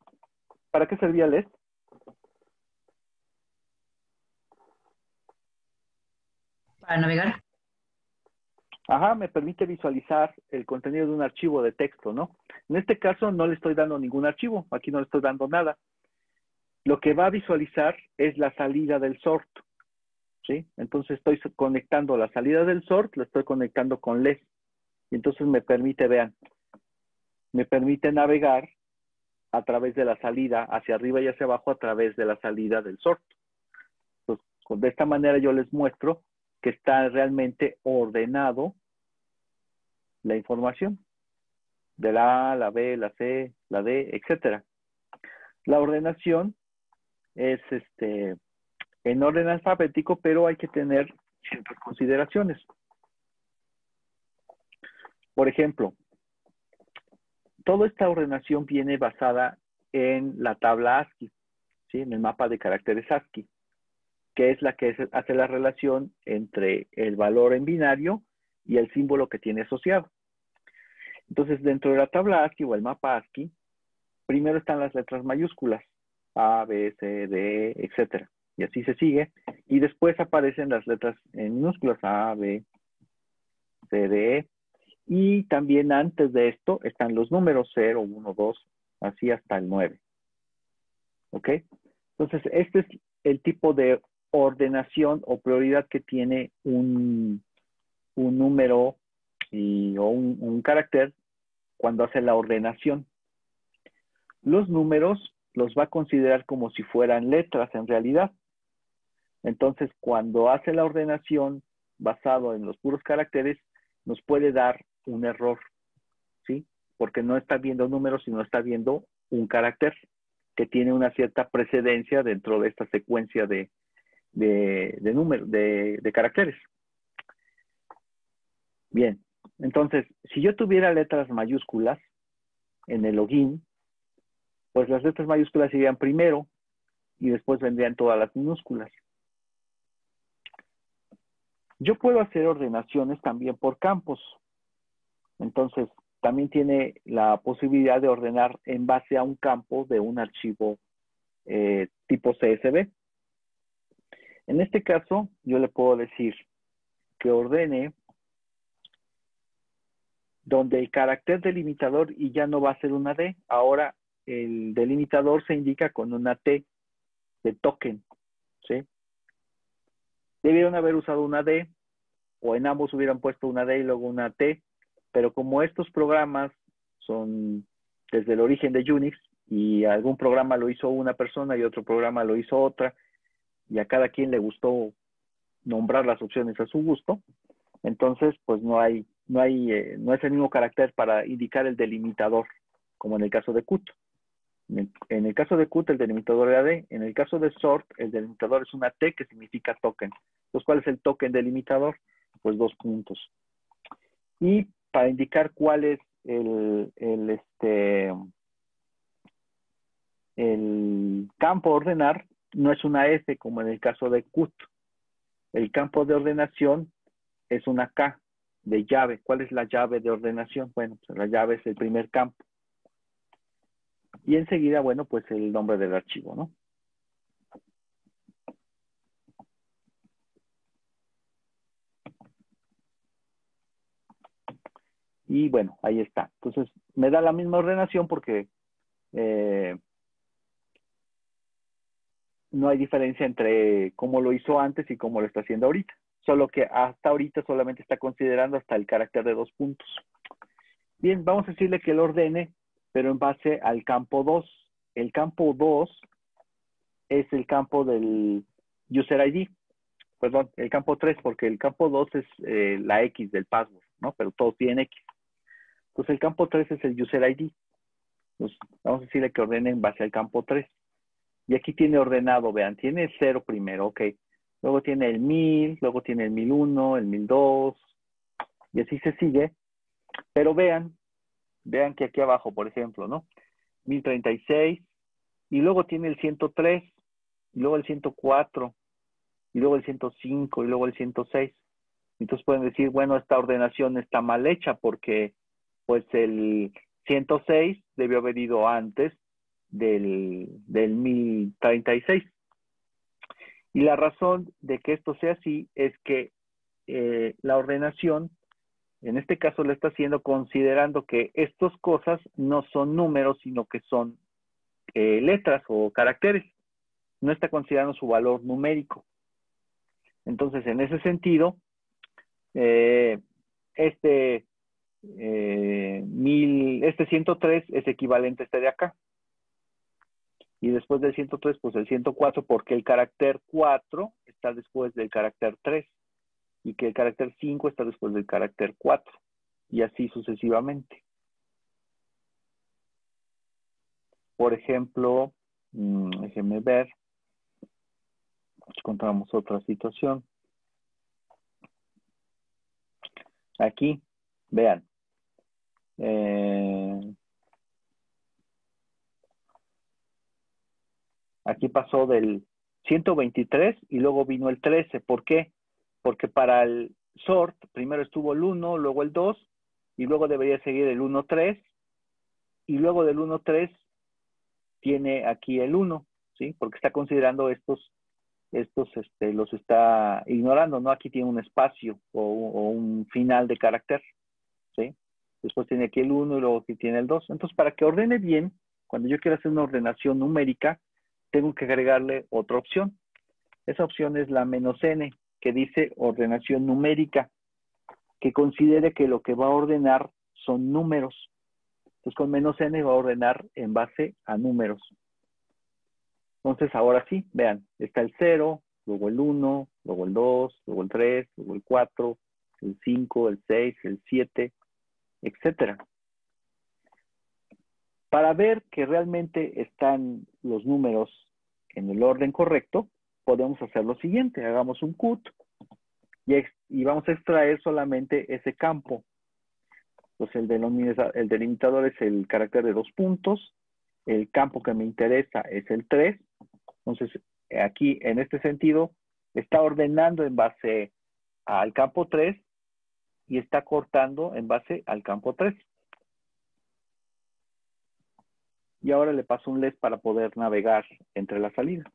A: ¿Para qué servía list?
B: Para navegar.
A: Ajá, me permite visualizar el contenido de un archivo de texto, ¿no? En este caso no le estoy dando ningún archivo, aquí no le estoy dando nada. Lo que va a visualizar es la salida del sort, ¿sí? Entonces estoy conectando la salida del sort, la estoy conectando con list. Y entonces me permite, vean, me permite navegar a través de la salida, hacia arriba y hacia abajo, a través de la salida del sort. Entonces, de esta manera yo les muestro que está realmente ordenado la información de la A, la B, la C, la D, etcétera. La ordenación es en orden alfabético, pero hay que tener ciertas consideraciones. Por ejemplo, toda esta ordenación viene basada en la tabla ASCII, ¿sí? En el mapa de caracteres ASCII, que es la que hace la relación entre el valor en binario y el símbolo que tiene asociado. Entonces, dentro de la tabla ASCII o el mapa ASCII, primero están las letras mayúsculas, A, B, C, D, etcétera. Y así se sigue. Y después aparecen las letras en minúsculas, A, B, C, D, E. Y también antes de esto están los números 0, 1, 2, así hasta el 9. ¿Ok? Entonces, este es el tipo de ordenación o prioridad que tiene un número o un carácter cuando hace la ordenación. Los números los va a considerar como si fueran letras en realidad. Entonces, cuando hace la ordenación basado en los puros caracteres, nos puede dar un error, ¿sí? Porque no está viendo números, sino está viendo un carácter que tiene una cierta precedencia dentro de esta secuencia de números, de caracteres. Bien, entonces, si yo tuviera letras mayúsculas en el login, pues las letras mayúsculas irían primero y después vendrían todas las minúsculas. Yo puedo hacer ordenaciones también por campos. Entonces, también tiene la posibilidad de ordenar en base a un campo de un archivo tipo CSV. En este caso, yo le puedo decir que ordene donde el carácter delimitador y ya no va a ser una D. Ahora el delimitador se indica con una T de token, ¿sí? Debieron haber usado una D, o en ambos hubieran puesto una D y luego una T, pero como estos programas son desde el origen de Unix y algún programa lo hizo una persona y otro programa lo hizo otra, y a cada quien le gustó nombrar las opciones a su gusto, entonces pues no es el mismo carácter para indicar el delimitador, como en el caso de CUT. En el caso de CUT el delimitador era D, en el caso de SORT el delimitador es una T que significa token. Entonces, ¿cuál es el token delimitador? Pues 2 puntos. Y para indicar cuál es el campo a ordenar, no es una F como en el caso de CUT. El campo de ordenación es una K de llave. ¿Cuál es la llave de ordenación? Bueno, pues la llave es el primer campo. Y enseguida, bueno, pues el nombre del archivo, ¿no? Y bueno, ahí está. Entonces, me da la misma ordenación porque no hay diferencia entre cómo lo hizo antes y cómo lo está haciendo ahorita. Solo que hasta ahorita solamente está considerando hasta el carácter de 2 puntos. Bien, vamos a decirle que lo ordene, pero en base al campo 2. El campo 2 es el campo del user ID. Perdón, el campo 3, porque el campo 2 es la X del password, ¿no? Pero todos tienen X. Entonces el campo 3 es el user ID. Entonces, vamos a decirle que ordene en base al campo 3. Y aquí tiene ordenado, vean, tiene el 0 primero, ok. Luego tiene el 1000, luego tiene el 1001, el 1002, y así se sigue. Pero vean que aquí abajo, por ejemplo, ¿no? 1036, y luego tiene el 103, y luego el 104, y luego el 105, y luego el 106. Entonces pueden decir, bueno, esta ordenación está mal hecha porque pues el 106 debió haber ido antes del 1036. Y la razón de que esto sea así es que la ordenación, en este caso lo está haciendo considerando que estas cosas no son números, sino que son letras o caracteres. No está considerando su valor numérico. Entonces, en ese sentido, este 103 es equivalente a este de acá. Y después del 103, pues el 104, porque el carácter 4 está después del carácter 3. Y que el carácter 5 está después del carácter 4. Y así sucesivamente. Por ejemplo, déjenme ver. Encontramos otra situación. Aquí, vean. Aquí pasó del 123 y luego vino el 13. ¿Por qué? Porque para el sort primero estuvo el 1, luego el 2 y luego debería seguir el 1-3 y luego del 1-3 tiene aquí el 1, ¿sí? Porque está considerando estos los está ignorando, ¿no? Aquí tiene un espacio o un final de carácter, ¿sí? Después tiene aquí el 1 y luego aquí tiene el 2. Entonces, para que ordene bien, cuando yo quiero hacer una ordenación numérica, tengo que agregarle otra opción. Esa opción es la "-n", que dice ordenación numérica, que considere que lo que va a ordenar son números. Entonces, con "-n" va a ordenar en base a números. Entonces, ahora sí, vean, está el 0, luego el 1, luego el 2, luego el 3, luego el 4, el 5, el 6, el 7, etcétera. Para ver que realmente están los números en el orden correcto, podemos hacer lo siguiente. Hagamos un cut y vamos a extraer solamente ese campo. Entonces, el delimitador es el carácter de 2 puntos. El campo que me interesa es el 3. Entonces, aquí, en este sentido, está ordenando en base al campo 3 y está cortando en base al campo 3. Y ahora le paso un LED para poder navegar entre las salidas.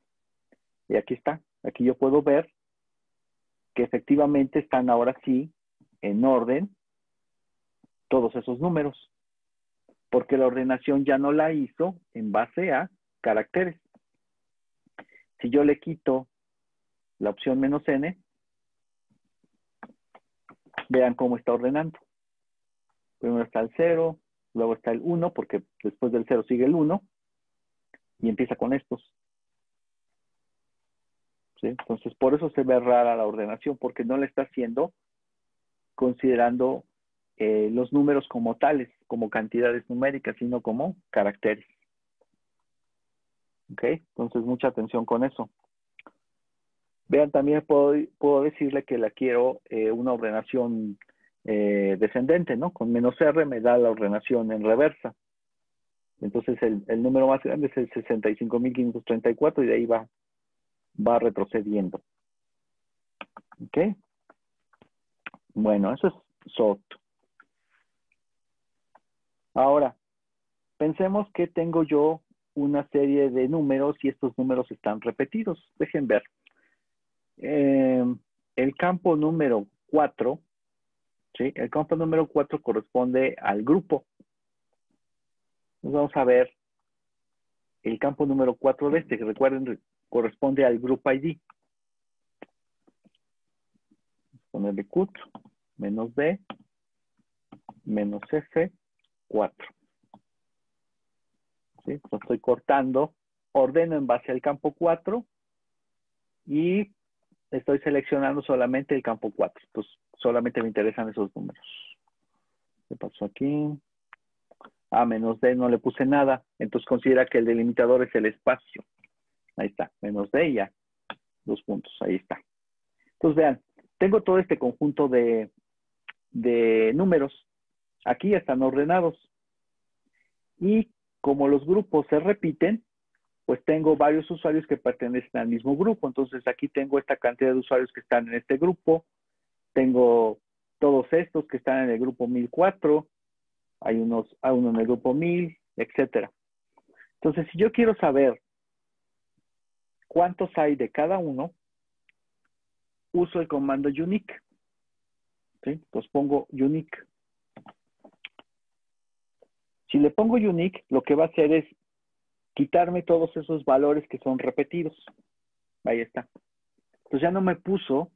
A: Y aquí está. Aquí yo puedo ver que efectivamente están ahora sí en orden todos esos números. Porque la ordenación ya no la hizo en base a caracteres. Si yo le quito la opción "-n", vean cómo está ordenando. Primero está el 0, luego está el 1, porque después del 0 sigue el 1, y empieza con estos. ¿Sí? Entonces, por eso se ve rara la ordenación, porque no le está haciendo considerando los números como tales, como cantidades numéricas, sino como caracteres. ¿Ok? Entonces, mucha atención con eso. Vean, también puedo decirle que la quiero una ordenación descendente, ¿no? Con "-r" me da la ordenación en reversa. Entonces, el número más grande es el 65.534 y de ahí va retrocediendo. ¿Ok? Bueno, eso es sort. Ahora, pensemos que tengo yo una serie de números y estos números están repetidos. Dejen ver. El campo número 4, ¿sí? El campo número 4 corresponde al grupo. Entonces vamos a ver el campo número 4 de que recuerden, corresponde al group ID. Ponerle cut, -b, -f4. ¿Sí? Lo estoy cortando, ordeno en base al campo 4 y estoy seleccionando solamente el campo 4. Entonces, solamente me interesan esos números. ¿Qué pasó aquí? -d no le puse nada. Entonces, considera que el delimitador es el espacio. Ahí está, -d y ya. 2 puntos, ahí está. Entonces, vean, tengo todo este conjunto de números. Aquí están ordenados. Y como los grupos se repiten, pues tengo varios usuarios que pertenecen al mismo grupo. Entonces, aquí tengo esta cantidad de usuarios que están en este grupo. Tengo todos estos que están en el grupo 1004. Hay uno en el grupo 1000, etc. Entonces, si yo quiero saber cuántos hay de cada uno, uso el comando unique. ¿Sí? Entonces pongo unique. Si le pongo unique, lo que va a hacer es quitarme todos esos valores que son repetidos. Ahí está. Entonces ya no me puso,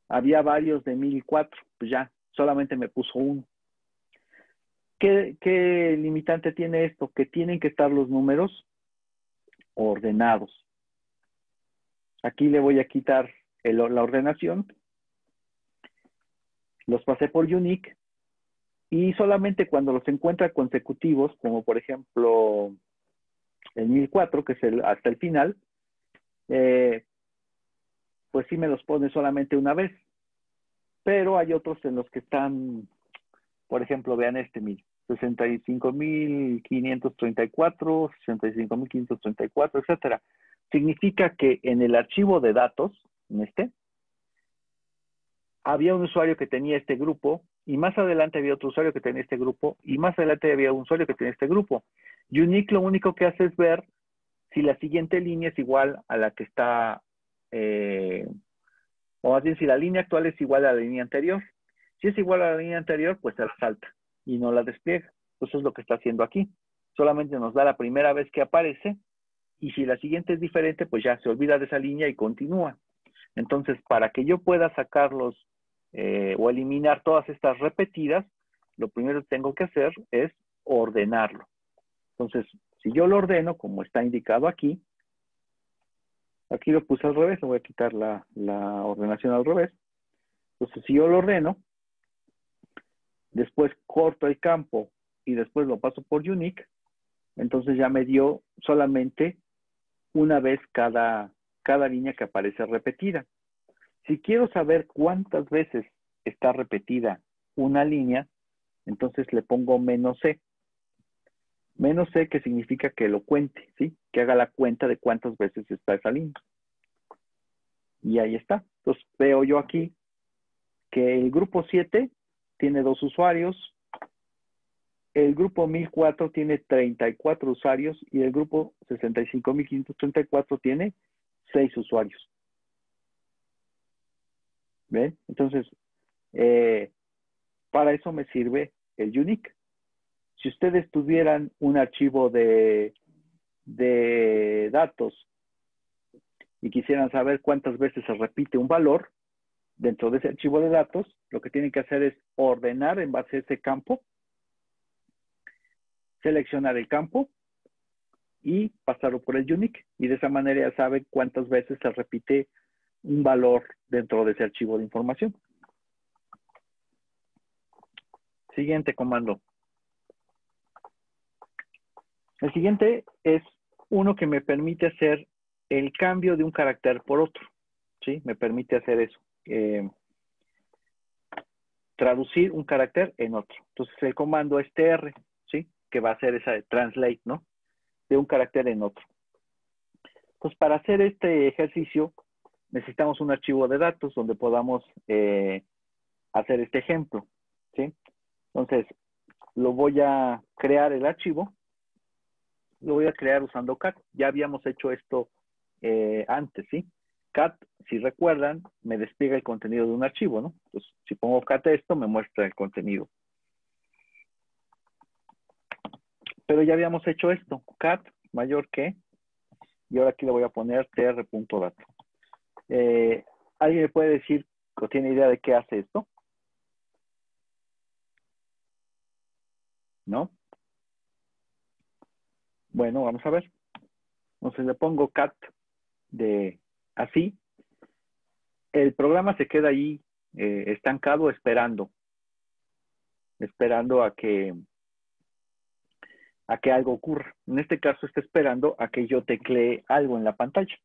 A: había varios de 1004, pues ya, solamente me puso uno. ¿Qué limitante tiene esto? Que tienen que estar los números ordenados. Aquí le voy a quitar la ordenación. Los pasé por unique. Y solamente cuando los encuentra consecutivos, como por ejemplo el 1004, que es hasta el final, pues sí me los pone solamente una vez. Pero hay otros en los que están, por ejemplo, vean este 65.534, 65.534, etcétera. Significa que en el archivo de datos, había un usuario que tenía este grupo, y más adelante había otro usuario que tenía este grupo, y más adelante había un usuario que tenía este grupo. Unique lo único que hace es ver si la siguiente línea es igual a la que está, o más bien si la línea actual es igual a la línea anterior. Si es igual a la línea anterior, pues se la salta y no la despliega. Eso es lo que está haciendo aquí. Solamente nos da la primera vez que aparece y si la siguiente es diferente, pues ya se olvida de esa línea y continúa. Entonces, para que yo pueda sacarlos o eliminar todas estas repetidas, lo primero que tengo que hacer es ordenarlo. Entonces, si yo lo ordeno, como está indicado aquí lo puse al revés, le voy a quitar la ordenación al revés. Entonces, si yo lo ordeno, después corto el campo y después lo paso por unique, entonces ya me dio solamente una vez cada línea que aparece repetida. Si quiero saber cuántas veces está repetida una línea, entonces le pongo -c. -c que significa que lo cuente, ¿sí? Que haga la cuenta de cuántas veces está esa línea. Y ahí está. Entonces veo yo aquí que el grupo 7 tiene 2 usuarios, el grupo 1004 tiene 34 usuarios y el grupo 65.534 tiene 6 usuarios. ¿Ven? Entonces, para eso me sirve el unique. Si ustedes tuvieran un archivo de datos y quisieran saber cuántas veces se repite un valor dentro de ese archivo de datos, lo que tienen que hacer es ordenar en base a ese campo, seleccionar el campo y pasarlo por el unique. Y de esa manera ya saben cuántas veces se repite un valor dentro de ese archivo de información. Siguiente comando. El siguiente es uno que me permite hacer el cambio de un carácter por otro. ¿Sí? Me permite hacer eso. Traducir un carácter en otro. Entonces el comando es tr, ¿sí? Que va a hacer esa de translate, ¿no? De un carácter en otro. Entonces para hacer este ejercicio necesitamos un archivo de datos donde podamos hacer este ejemplo, ¿sí? Entonces lo voy a crear el archivo. Lo voy a crear usando cat. Ya habíamos hecho esto antes, ¿sí? Cat, si recuerdan, me despliega el contenido de un archivo, ¿no? Entonces, si pongo cat esto, me muestra el contenido. Pero ya habíamos hecho esto, cat mayor que, y ahora aquí le voy a poner tr.data. ¿Alguien me puede decir o tiene idea de qué hace esto? ¿No? Bueno, vamos a ver. Entonces le pongo cat de así. El programa se queda ahí estancado esperando a que algo ocurra. En este caso está esperando a que yo teclee algo en la pantalla.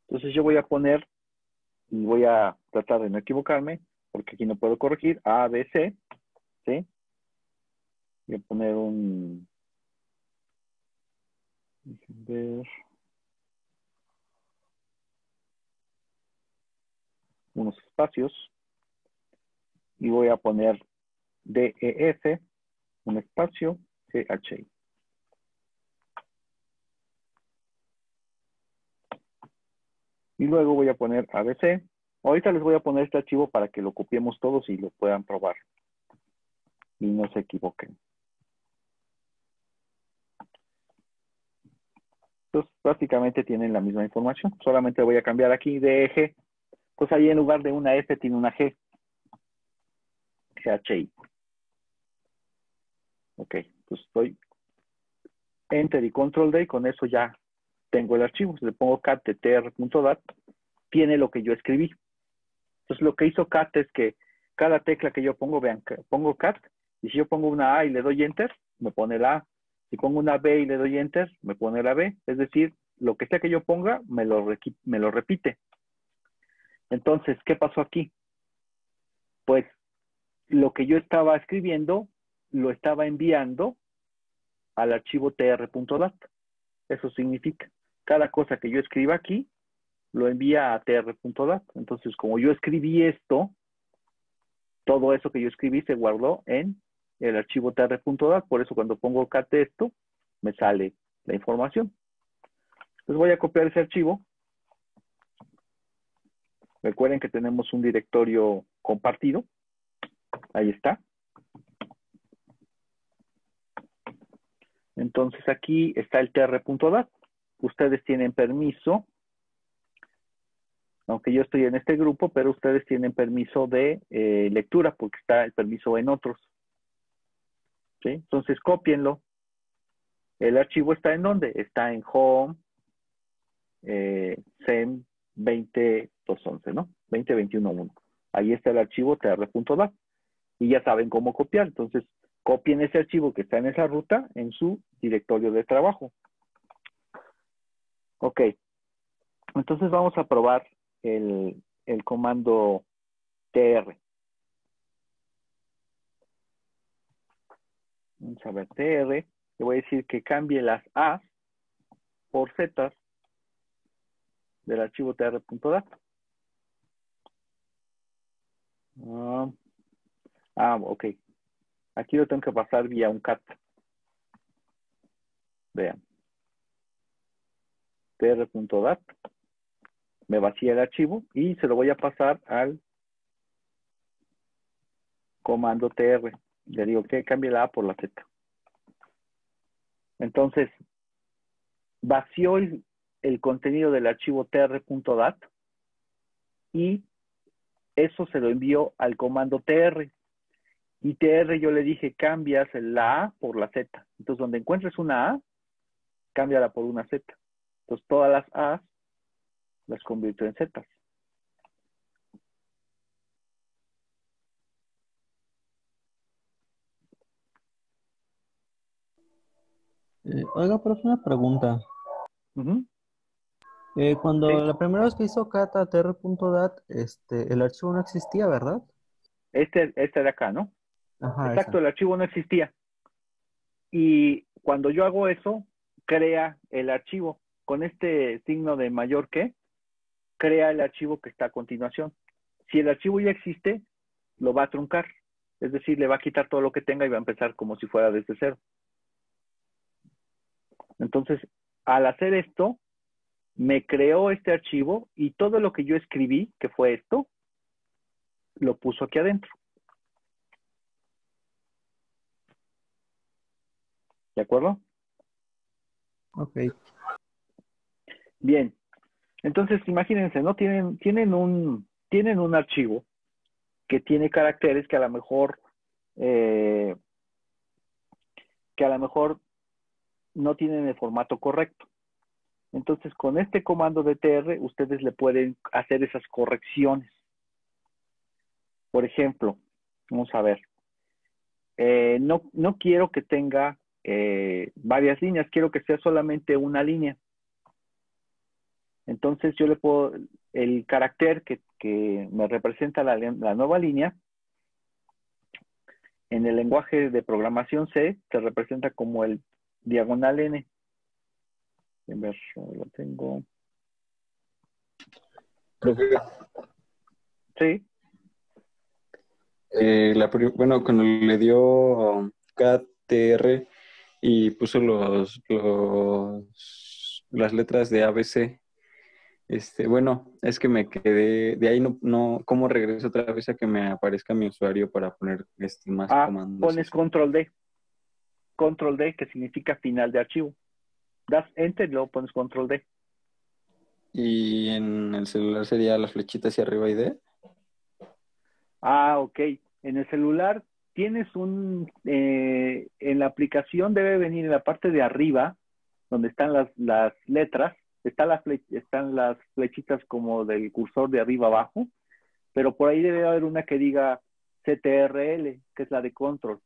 A: Entonces yo voy a poner, y voy a tratar de no equivocarme, porque aquí no puedo corregir, A, B, C, ¿sí? Voy a poner un... ver, unos espacios, y voy a poner DEF, un espacio, CHI. Y luego voy a poner ABC. Ahorita les voy a poner este archivo para que lo copiemos todos y lo puedan probar. Y no se equivoquen. Entonces, prácticamente tienen la misma información. Solamente voy a cambiar aquí de eje. Pues ahí en lugar de una F tiene una G. CHI. Ok, pues estoy Enter y Control D y con eso ya tengo el archivo. Si le pongo cat de tr.dat, tiene lo que yo escribí. Entonces lo que hizo cat es que cada tecla que yo pongo, vean, pongo cat, y si yo pongo una A y le doy Enter, me pone la A. Si pongo una B y le doy Enter, me pone la B. Es decir, lo que sea que yo ponga, me lo repite. Entonces, ¿qué pasó aquí? Pues lo que yo estaba escribiendo, lo estaba enviando al archivo tr.dat. Eso significa, cada cosa que yo escriba aquí, lo envía a tr.dat. Entonces, como yo escribí esto, todo eso que yo escribí se guardó en el archivo tr.dat. Por eso cuando pongo cat esto, me sale la información. Entonces voy a copiar ese archivo. Recuerden que tenemos un directorio compartido. Ahí está. Entonces aquí está el tr.dat. Ustedes tienen permiso, aunque yo estoy en este grupo, pero ustedes tienen permiso de lectura porque está el permiso en otros. ¿Sí? Entonces cópienlo. El archivo está en ¿dónde? Está en home, SEM 20211, ¿no? 2021.1. Ahí está el archivo tr.dat. Y ya saben cómo copiar. Entonces, copien ese archivo que está en esa ruta en su directorio de trabajo. Ok. Entonces vamos a probar el comando tr. Vamos a ver tr. Le voy a decir que cambie las a por z del archivo tr.dat. Ok. Aquí lo tengo que pasar vía un cat. Vean. tr.dat. Me vacía el archivo y se lo voy a pasar al comando tr. Le digo que cambie la a por la z. Entonces, vació el contenido del archivo tr.dat y eso se lo envió al comando tr. Y tr yo le dije, cambias la a por la z. Entonces, donde encuentres una a, cámbiala por una z. Entonces, todas las a las convierto en z.
D: Oiga, profe, una pregunta.
A: Ujú.
D: Cuando
A: Sí.
D: la primera vez que hizo cat a tr.dat, el archivo no existía, ¿verdad?
A: Este de acá, ¿no?
D: Ajá,
A: Exacto,
D: esa.
A: el archivo no existía. Y cuando yo hago eso, crea el archivo. Con este signo de mayor que, crea el archivo que está a continuación. Si el archivo ya existe, lo va a truncar. Es decir, le va a quitar todo lo que tenga y va a empezar como si fuera desde cero. Entonces, al hacer esto, me creó este archivo y todo lo que yo escribí, que fue esto, lo puso aquí adentro. ¿De acuerdo?
D: Ok.
A: Bien. Entonces, imagínense, ¿no? Tienen un archivo que tiene caracteres que a lo mejor no tienen el formato correcto. Entonces, con este comando de tr, ustedes le pueden hacer esas correcciones. Por ejemplo, vamos a ver. No quiero que tenga varias líneas, quiero que sea solamente una línea. Entonces, yo le puedo, el carácter que me representa la nueva línea, en el lenguaje de programación C, se representa como el diagonal N. A ver, lo tengo.
E: Profe,
A: Sí.
E: bueno, cuando le dio KTR y puso las letras de ABC, bueno, es que me quedé, de ahí ¿cómo regreso otra vez a que me aparezca mi usuario para poner más comandos?
A: Pones control D. Control D, que significa final de archivo. Das Enter y luego pones control D.
E: Y en el celular sería la flechita hacia arriba y D.
A: Ok. En el celular tienes en la aplicación debe venir en la parte de arriba, donde están las letras, están las flechitas como del cursor de arriba abajo, pero por ahí debe haber una que diga CTRL, que es la de control.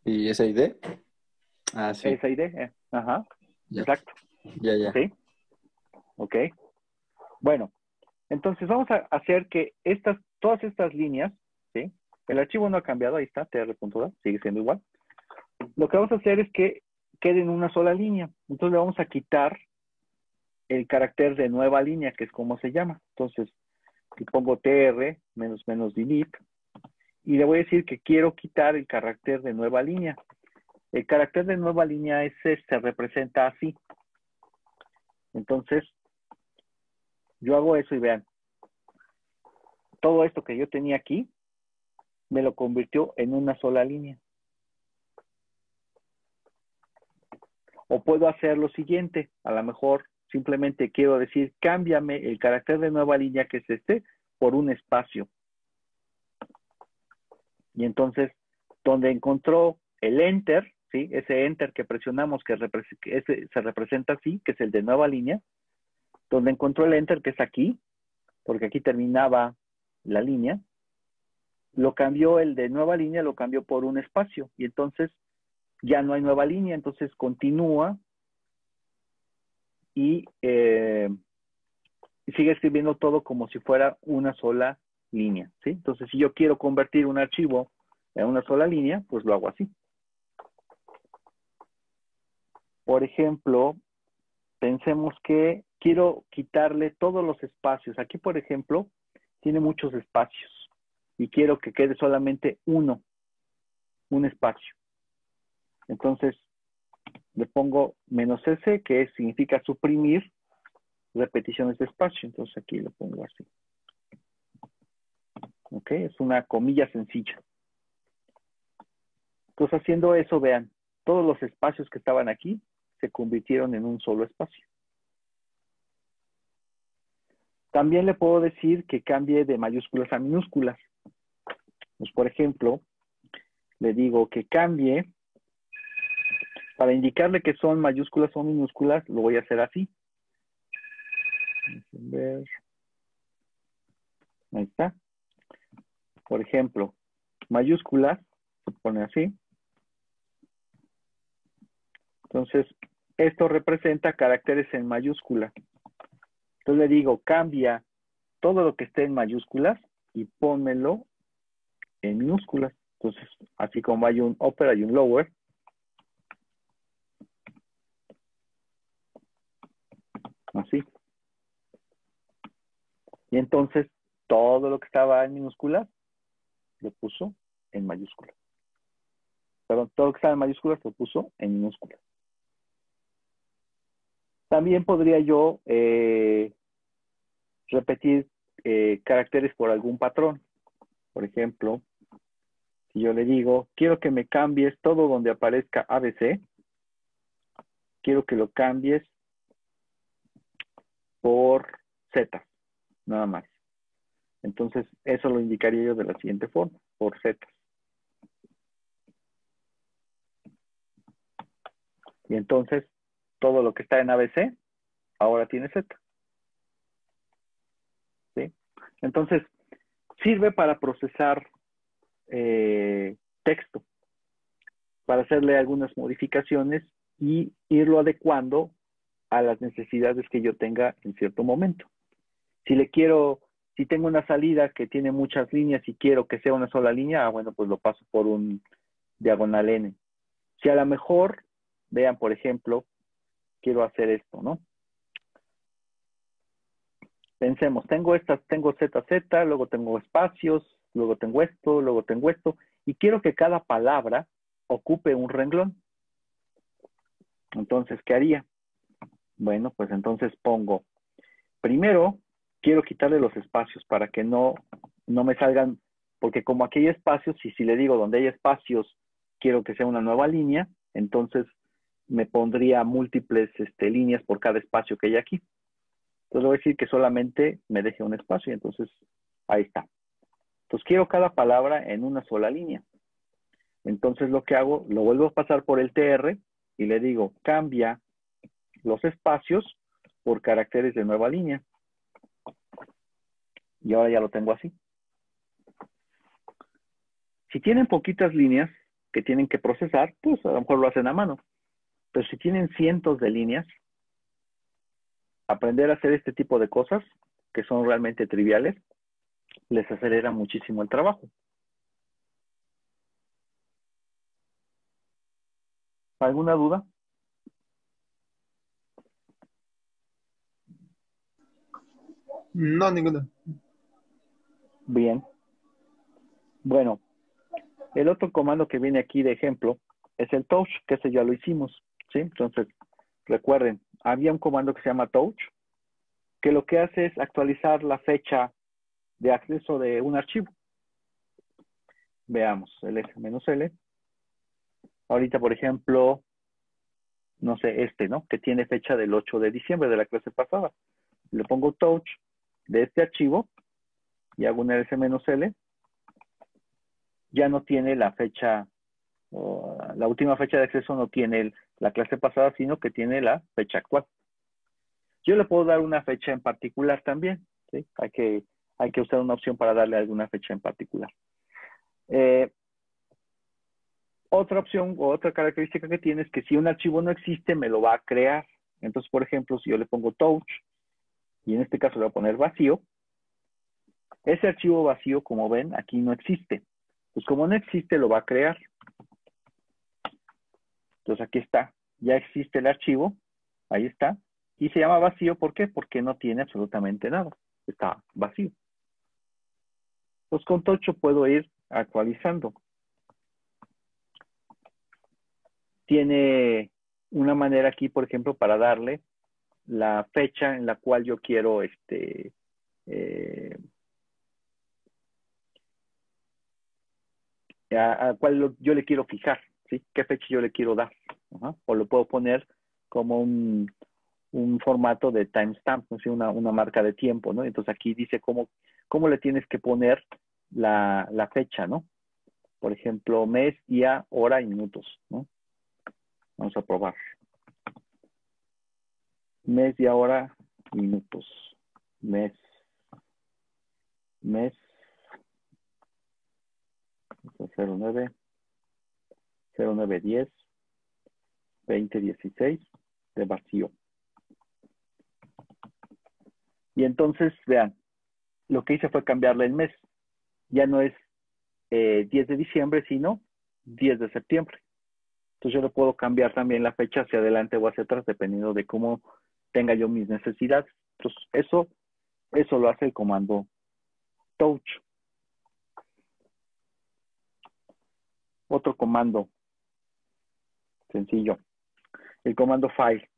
E: ¿Y esa ID? Ah, sí.
A: Esa ID, ajá,
E: Ya.
A: exacto.
E: Ya.
A: ¿Sí? Ok. Bueno, entonces vamos a hacer que todas estas líneas, ¿sí? El archivo no ha cambiado, ahí está, tr.dat, sigue siendo igual. Lo que vamos a hacer es que quede en una sola línea. Entonces le vamos a quitar el carácter de nueva línea, que es como se llama. Entonces, le pongo tr, --delete, y le voy a decir que quiero quitar el carácter de nueva línea. El carácter de nueva línea se representa así. Entonces, yo hago eso y vean, todo esto que yo tenía aquí, me lo convirtió en una sola línea. O puedo hacer lo siguiente, a lo mejor simplemente quiero decir, cámbiame el carácter de nueva línea, que es este, por un espacio. Y entonces, donde encontró el enter, ¿sí? Ese enter que presionamos, que se representa así, que es el de nueva línea, donde encontró el enter, que es aquí, porque aquí terminaba la línea, lo cambió, el de nueva línea lo cambió por un espacio, y entonces ya no hay nueva línea, entonces continúa y sigue escribiendo todo como si fuera una sola línea, ¿sí? Entonces, si yo quiero convertir un archivo en una sola línea, pues lo hago así. Por ejemplo, pensemos que quiero quitarle todos los espacios. Aquí, por ejemplo, tiene muchos espacios y quiero que quede solamente un espacio. Entonces, le pongo -S, que significa suprimir repeticiones de espacio. Entonces, aquí lo pongo así. ¿Ok? Es una comilla sencilla. Entonces, haciendo eso, vean, todos los espacios que estaban aquí se convirtieron en un solo espacio. También le puedo decir que cambie de mayúsculas a minúsculas. Pues, por ejemplo, le digo que cambie, para indicarle que son mayúsculas o minúsculas, lo voy a hacer así. Vamos a ver. Ahí está. Por ejemplo, mayúsculas, se pone así. Entonces, esto representa caracteres en mayúscula. Entonces le digo, cambia todo lo que esté en mayúsculas y pónmelo en minúsculas. Entonces, así como hay un upper, hay un lower. Así. Y entonces, todo lo que estaba en minúsculas, lo puso en mayúsculas. Perdón, todo lo que estaba en mayúsculas, lo puso en minúsculas. También podría yo repetir caracteres por algún patrón. Por ejemplo, si yo le digo, quiero que me cambies todo donde aparezca ABC, quiero que lo cambies por Z, nada más. Entonces, eso lo indicaría yo de la siguiente forma, por Z. Y entonces, todo lo que está en ABC, ahora tiene Z. ¿Sí? Entonces, sirve para procesar texto, para hacerle algunas modificaciones y irlo adecuando a las necesidades que yo tenga en cierto momento. Si tengo una salida que tiene muchas líneas y quiero que sea una sola línea, bueno, pues lo paso por un diagonal N. Si a lo mejor, vean, por ejemplo, quiero hacer esto, ¿no? Pensemos, tengo ZZ, luego tengo espacios, luego tengo esto, y quiero que cada palabra ocupe un renglón. Entonces, ¿qué haría? Bueno, pues entonces pongo, primero, quiero quitarle los espacios para que no me salgan, porque como aquí hay espacios, y si le digo donde hay espacios, quiero que sea una nueva línea, entonces me pondría múltiples líneas por cada espacio que hay aquí. Entonces le voy a decir que solamente me deje un espacio, y entonces ahí está. Entonces quiero cada palabra en una sola línea. Entonces lo que hago, lo vuelvo a pasar por el TR y le digo, cambia los espacios por caracteres de nueva línea. Y ahora ya lo tengo así. Si tienen poquitas líneas que tienen que procesar, pues a lo mejor lo hacen a mano. Pero si tienen cientos de líneas, aprender a hacer este tipo de cosas, que son realmente triviales, les acelera muchísimo el trabajo. ¿Alguna duda?
C: No, ninguna.
A: Bien. Bueno, El otro comando que viene aquí de ejemplo es el touch, que ese ya lo hicimos, ¿sí? Entonces, recuerden, había un comando que se llama touch, que lo que hace es actualizar la fecha de acceso de un archivo. Veamos, ls-l. Ahorita, por ejemplo, no sé, ¿no? Que tiene fecha del 8 de diciembre de la clase pasada. Le pongo touch de este archivo y hago un ls-l. Ya no tiene la fecha, la última fecha de acceso no tiene la clase pasada, sino que tiene la fecha actual. Yo le puedo dar una fecha en particular también, ¿sí? Hay que usar una opción para darle alguna fecha en particular. Otra opción o otra característica que tiene es que si un archivo no existe, me lo va a crear. Entonces, por ejemplo, si yo le pongo touch, y en este caso le voy a poner vacío, ese archivo vacío, como ven, aquí no existe. Pues como no existe, lo va a crear. Entonces aquí está. Ya existe el archivo. Ahí está. Y se llama vacío, ¿por qué? Porque no tiene absolutamente nada. Está vacío. Pues con touch puedo ir actualizando. Tiene una manera aquí, por ejemplo, para darle la fecha en la cual yo quiero a cuál yo le quiero fijar, ¿sí? ¿Qué fecha yo le quiero dar? Ajá. O lo puedo poner como un formato de timestamp, ¿no? ¿Sí? Una marca de tiempo, ¿no? Entonces aquí dice cómo le tienes que poner la fecha, ¿no? Por ejemplo, mes, día, hora y minutos, ¿no? Vamos a probar. Mes, día, hora, minutos. Mes. 09, 0910, 2016 de vacío. Y entonces, vean, lo que hice fue cambiarle el mes. Ya no es 10 de diciembre, sino 10 de septiembre. Entonces yo le puedo cambiar también la fecha hacia adelante o hacia atrás, dependiendo de cómo tenga yo mis necesidades. Entonces eso lo hace el comando touch. Otro comando sencillo, el comando file.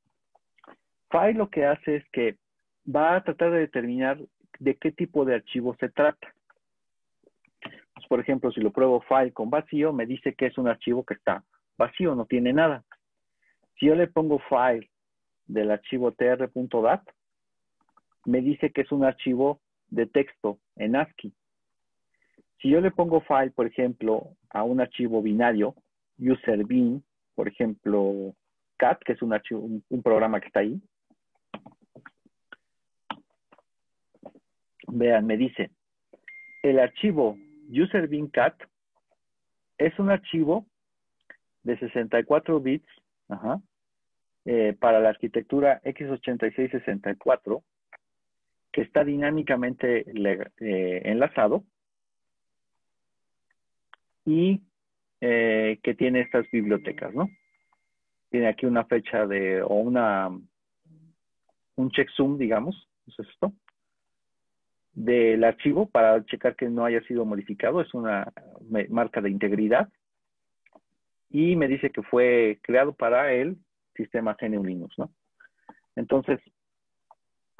A: File lo que hace es que va a tratar de determinar de qué tipo de archivo se trata. Pues, por ejemplo, si lo pruebo file con vacío, me dice que es un archivo que está vacío, no tiene nada. Si yo le pongo file del archivo tr.dat, me dice que es un archivo de texto en ASCII. Si yo le pongo file, por ejemplo, a un archivo binario, userbin, por ejemplo, cat, que es un archivo, un programa que está ahí. Vean, me dice, el archivo userbin cat es un archivo de 64 bits para la arquitectura x86-64 que está dinámicamente enlazado y que tiene estas bibliotecas, ¿no? Tiene aquí una fecha o un checksum, digamos, es esto, del archivo para checar que no haya sido modificado. Es una marca de integridad. Y me dice que fue creado para el sistema GNU Linux, ¿no? Entonces,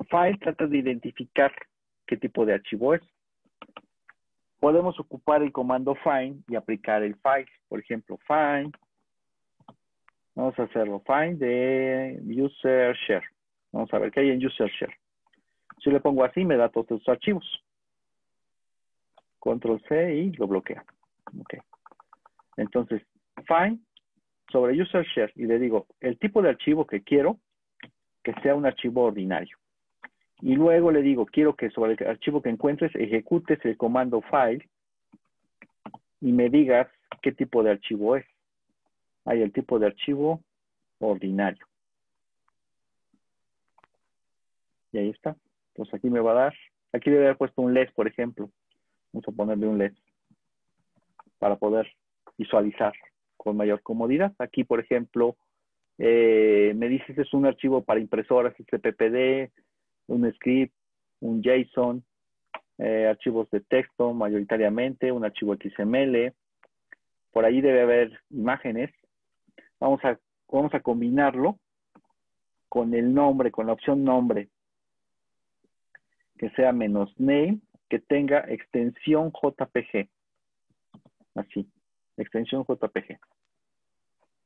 A: file trata de identificar qué tipo de archivo es. Podemos ocupar el comando find y aplicar el file. Por ejemplo, find. Vamos a hacerlo. Find de user share. Vamos a ver qué hay en user share. Si le pongo así, me da todos estos archivos. Control C y lo bloquea. Ok. Entonces, find sobre user share y le digo el tipo de archivo que quiero que sea un archivo ordinario. Y luego le digo, quiero que sobre el archivo que encuentres ejecutes el comando file y me digas qué tipo de archivo es. Hay el tipo de archivo ordinario. Y ahí está. Entonces aquí me va a dar, aquí debe haber puesto un less, por ejemplo. Vamos a ponerle un less para poder visualizar con mayor comodidad. Aquí, por ejemplo, me dices es un archivo para impresoras, PPD, un script, un JSON, archivos de texto mayoritariamente, un archivo XML, por ahí debe haber imágenes. Vamos a combinarlo con el nombre, con la opción nombre, que sea -name, que tenga extensión JPG. Así, extensión JPG.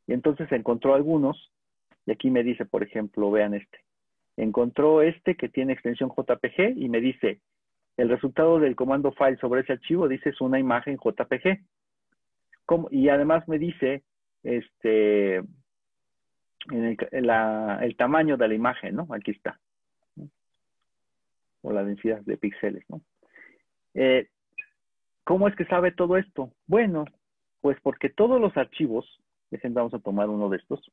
A: Y entonces encontró algunos, y aquí me dice, por ejemplo, vean este. Encontró este que tiene extensión JPG y me dice, el resultado del comando file sobre ese archivo, dice, es una imagen JPG. Y además me dice el tamaño de la imagen, ¿no? Aquí está. O la densidad de píxeles, ¿no? ¿Cómo es que sabe todo esto? Bueno, pues porque todos los archivos, vamos a tomar uno de estos,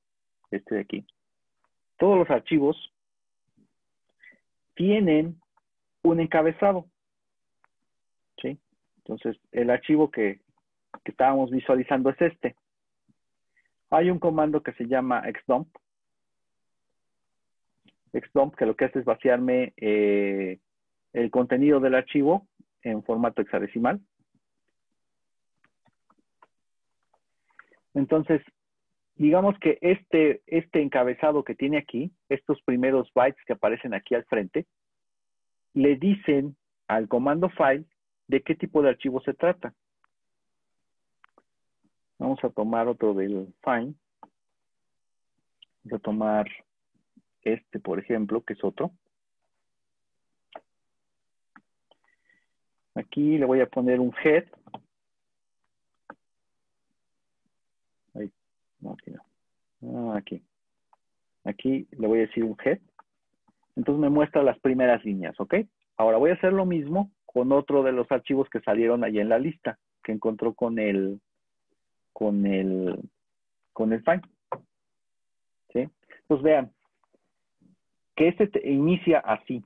A: este de aquí. Todos los archivos tienen un encabezado, ¿sí? Entonces, el archivo que estábamos visualizando es este. Hay un comando que se llama xdump. Xdump, que lo que hace es vaciarme el contenido del archivo en formato hexadecimal. Entonces, digamos que este encabezado que tiene aquí, estos primeros bytes que aparecen aquí al frente, le dicen al comando file de qué tipo de archivo se trata. Vamos a tomar otro del find. Vamos a tomar este, por ejemplo, que es otro. Aquí le voy a poner un head. Ahí. No, aquí no. Aquí. Aquí le voy a decir un head. Entonces me muestra las primeras líneas, ¿ok? Ahora voy a hacer lo mismo con otro de los archivos que salieron ahí en la lista, que encontró con el find. ¿Sí? Pues vean que este inicia así.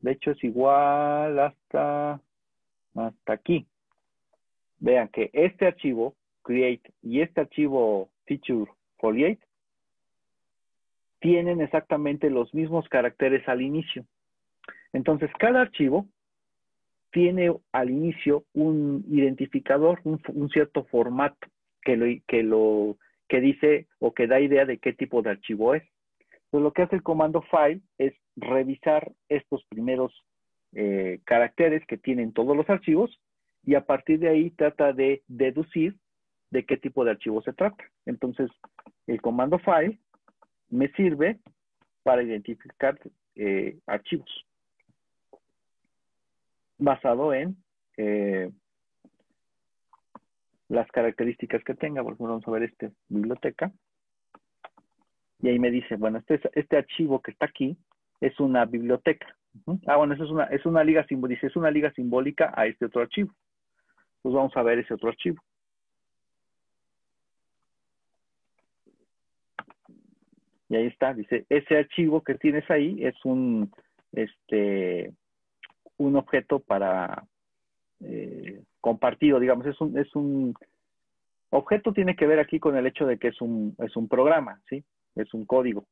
A: De hecho es igual hasta aquí. Vean que este archivo, create, y este archivo, feature foliate, tienen exactamente los mismos caracteres al inicio. Entonces, cada archivo tiene al inicio un identificador, un cierto formato que dice o que da idea de qué tipo de archivo es. Entonces, lo que hace el comando file es revisar estos primeros caracteres que tienen todos los archivos y a partir de ahí trata de deducir de qué tipo de archivo se trata. Entonces, el comando file me sirve para identificar archivos basado en las características que tenga. Por ejemplo, vamos a ver biblioteca. Y ahí me dice, bueno, este archivo que está aquí es una biblioteca. Bueno, eso es una liga simbólica. Dice, es una liga simbólica a este otro archivo. Pues vamos a ver ese otro archivo. Y ahí está, dice, ese archivo que tienes ahí es un objeto para compartido, digamos, es un objeto, tiene que ver aquí con el hecho de que es un programa, ¿sí? Es un código.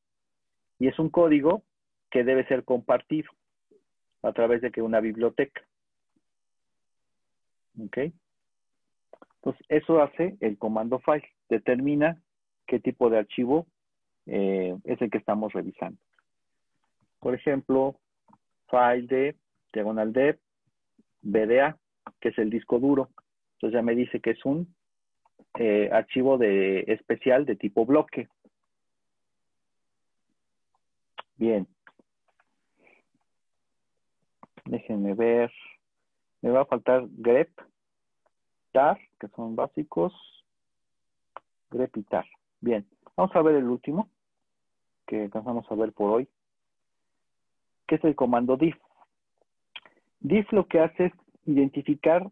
A: Y es un código que debe ser compartido a través de una biblioteca. ¿Ok? Entonces, eso hace el comando file. Determina qué tipo de archivo es el que estamos revisando. Por ejemplo, file de /dev BDA, que es el disco duro. Entonces ya me dice que es un archivo especial de tipo bloque. Bien. Déjenme ver. Me va a faltar grep, tar, que son básicos. Grep y tar. Bien. Vamos a ver el último que alcanzamos a ver por hoy, que es el comando diff. Diff lo que hace es identificar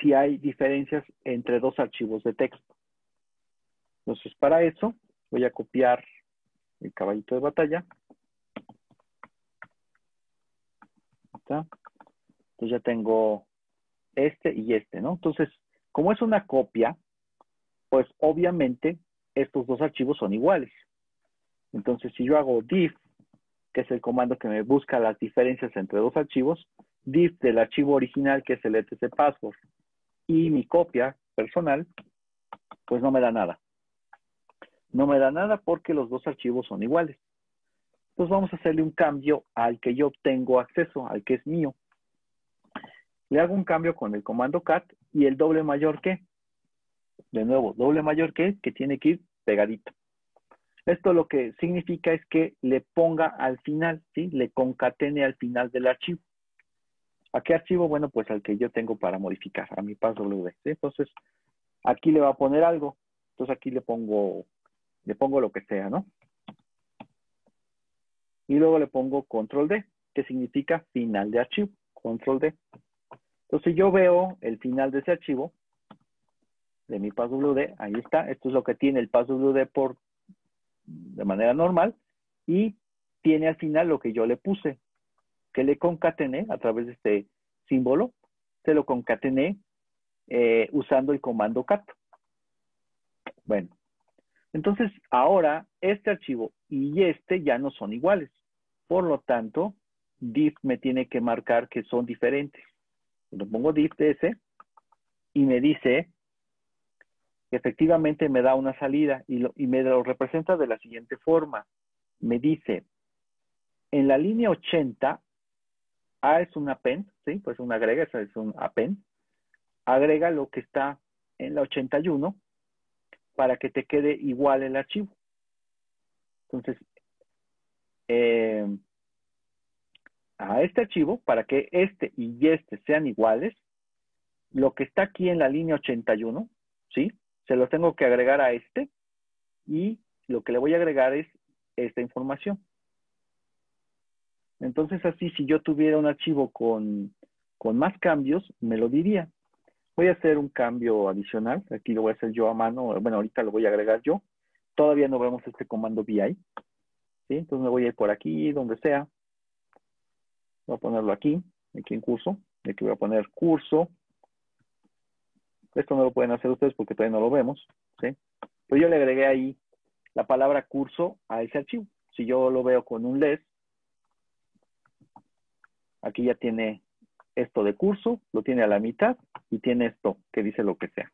A: si hay diferencias entre dos archivos de texto. Entonces, para eso, voy a copiar el caballito de batalla. ¿Está? Entonces ya tengo este y este, ¿no? Entonces, como es una copia, pues obviamente estos dos archivos son iguales. Entonces, si yo hago diff, que es el comando que me busca las diferencias entre dos archivos, diff del archivo original, que es el etc password, y mi copia personal, pues no me da nada. No me da nada porque los dos archivos son iguales. Entonces vamos a hacerle un cambio al que yo tengo acceso, al que es mío. Le hago un cambio con el comando cat y el doble mayor que. De nuevo, doble mayor que tiene que ir pegadito. Esto lo que significa es que le ponga al final, ¿sí? Le concatene al final del archivo. ¿A qué archivo? Bueno, pues al que yo tengo para modificar, a mi passwd. ¿Sí? Entonces, aquí le va a poner algo. Entonces aquí le pongo lo que sea, ¿no? Y luego le pongo control D, que significa final de archivo. Control D. Entonces yo veo el final de ese archivo, de mi passwd, ahí está. Esto es lo que tiene el passwd de manera normal. Y tiene al final lo que yo le puse, que le concatené a través de este símbolo. Se lo concatené usando el comando cat. Bueno, entonces ahora este archivo y este ya no son iguales. Por lo tanto, div me tiene que marcar que son diferentes. Le pongo div de ese y me dice que efectivamente me da una salida y me lo representa de la siguiente forma. Me dice, en la línea 80, A es un append, ¿sí? Pues un agrega, eso es un append. Agrega lo que está en la 81 para que te quede igual el archivo. Entonces, a este archivo, para que este y este sean iguales, lo que está aquí en la línea 81, ¿sí? Se lo tengo que agregar a este y lo que le voy a agregar es esta información. Entonces, así, si yo tuviera un archivo con más cambios, me lo diría. Voy a hacer un cambio adicional. Aquí lo voy a hacer yo a mano. Bueno, ahorita lo voy a agregar yo. Todavía no vemos este comando VI. ¿Sí? Entonces me voy a ir por aquí, donde sea. Voy a ponerlo aquí en curso. Aquí voy a poner curso. Esto no lo pueden hacer ustedes porque todavía no lo vemos. ¿Sí? Pero yo le agregué ahí la palabra curso a ese archivo. Si yo lo veo con un less, aquí ya tiene esto de curso, lo tiene a la mitad y tiene esto que dice lo que sea.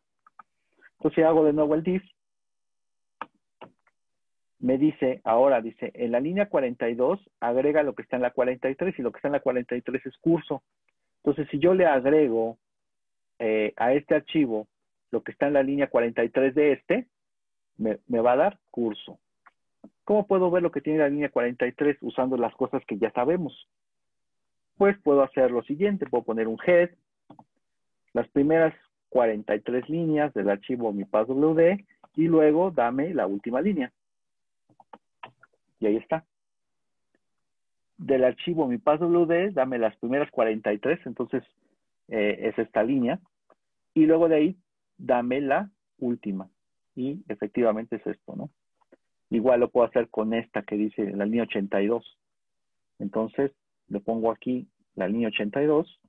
A: Entonces si hago de nuevo el div, me dice, ahora dice, en la línea 42 agrega lo que está en la 43 y lo que está en la 43 es curso. Entonces si yo le agrego a este archivo lo que está en la línea 43 de este, me va a dar curso. ¿Cómo puedo ver lo que tiene la línea 43 usando las cosas que ya sabemos? Pues puedo hacer lo siguiente, puedo poner un head, las primeras 43 líneas del archivo mi passwd y luego dame la última línea. Y ahí está. Del archivo mi passwd, dame las primeras 43, entonces es esta línea. Y luego de ahí, dame la última. Y efectivamente es esto, ¿no? Igual lo puedo hacer con esta que dice la línea 82. Entonces, le pongo aquí la línea 82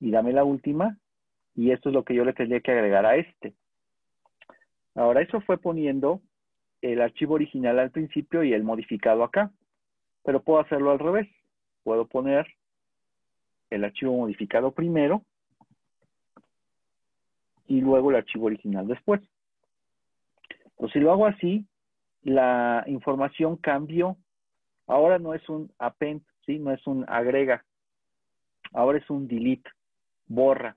A: y dame la última. Y esto es lo que yo le tendría que agregar a este. Ahora, eso fue poniendo el archivo original al principio y el modificado acá. Pero puedo hacerlo al revés. Puedo poner el archivo modificado primero y luego el archivo original después. Entonces, si lo hago así, la información cambió. Ahora no es un append, ¿sí? No es un agrega. Ahora es un delete. Borra.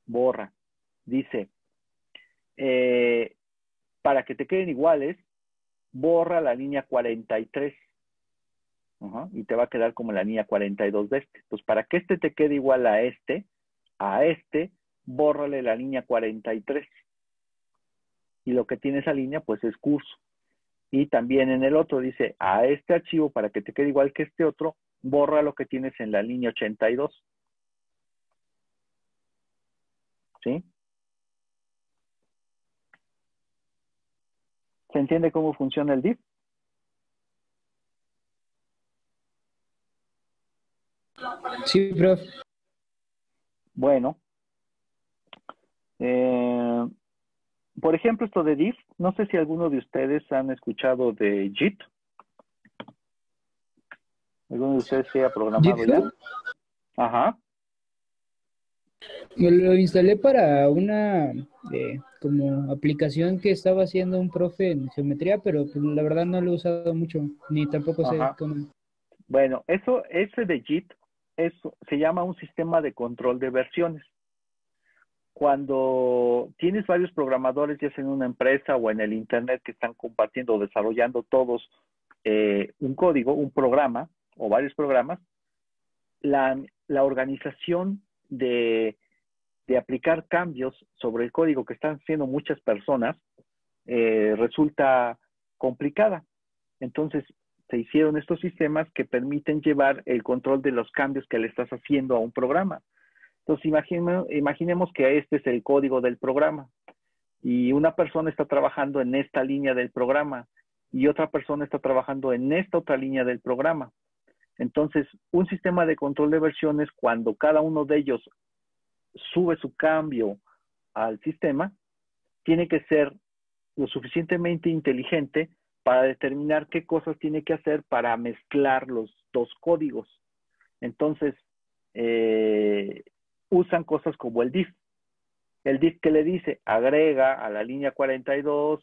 A: Borra. Dice, para que te queden iguales, borra la línea 43. Y te va a quedar como la línea 42 de este. Entonces, para que este te quede igual a este, bórrale la línea 43. Y lo que tiene esa línea, pues es curso. Y también en el otro dice, a este archivo, para que te quede igual que este otro, borra lo que tienes en la línea 82. ¿Sí? ¿Se entiende cómo funciona el div?
F: Sí, prof.
A: Bueno. Por ejemplo, esto de div, no sé si alguno de ustedes han escuchado de JIT. ¿Alguno de ustedes se ha programado ya? Ajá.
F: Me lo instalé para una como aplicación que estaba haciendo un profe en geometría, pero pues, la verdad no lo he usado mucho, ni tampoco sé
A: Ajá.
F: cómo.
A: Bueno, ese de JIT, eso se llama un sistema de control de versiones. Cuando tienes varios programadores, ya sea en una empresa o en el Internet, que están compartiendo o desarrollando todos un código, un programa o varios programas, la organización de aplicar cambios sobre el código que están haciendo muchas personas resulta complicada. Entonces, se hicieron estos sistemas que permiten llevar el control de los cambios que le estás haciendo a un programa. Entonces, imaginemos que este es el código del programa y una persona está trabajando en esta línea del programa y otra persona está trabajando en esta otra línea del programa. Entonces, un sistema de control de versiones, cuando cada uno de ellos sube su cambio al sistema, tiene que ser lo suficientemente inteligente para determinar qué cosas tiene que hacer para mezclar los dos códigos. Entonces, usan cosas como el diff. El diff que le dice, agrega a la línea 42,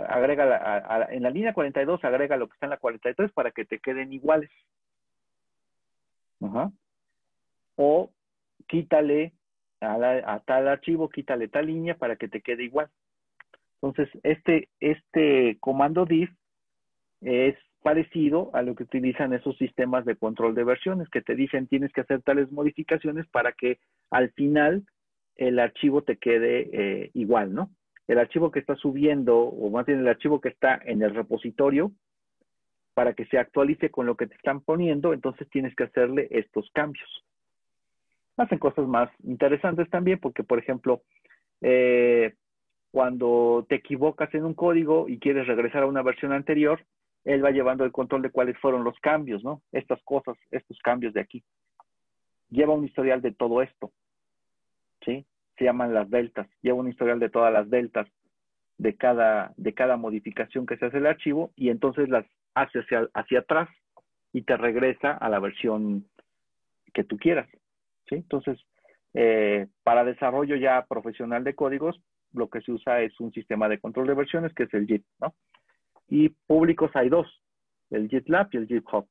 A: agrega en la línea 42, agrega lo que está en la 43 para que te queden iguales. Ajá. O quítale a tal archivo, quítale tal línea para que te quede igual. Entonces, este comando diff es parecido a lo que utilizan esos sistemas de control de versiones, que te dicen tienes que hacer tales modificaciones para que al final el archivo te quede igual, ¿no? El archivo que está subiendo, o más bien el archivo que está en el repositorio, para que se actualice con lo que te están poniendo, entonces tienes que hacerle estos cambios. Hacen cosas más interesantes también, porque, por ejemplo, cuando te equivocas en un código y quieres regresar a una versión anterior, él va llevando el control de cuáles fueron los cambios, ¿no? Estas cosas, estos cambios de aquí. Lleva un historial de todo esto, ¿sí? Se llaman las deltas. Lleva un historial de todas las deltas de cada modificación que se hace el archivo y entonces las hace hacia atrás y te regresa a la versión que tú quieras, ¿sí? Entonces, para desarrollo ya profesional de códigos, lo que se usa es un sistema de control de versiones que es el JIT, ¿no? Y públicos hay dos, el GitLab y el GitHub.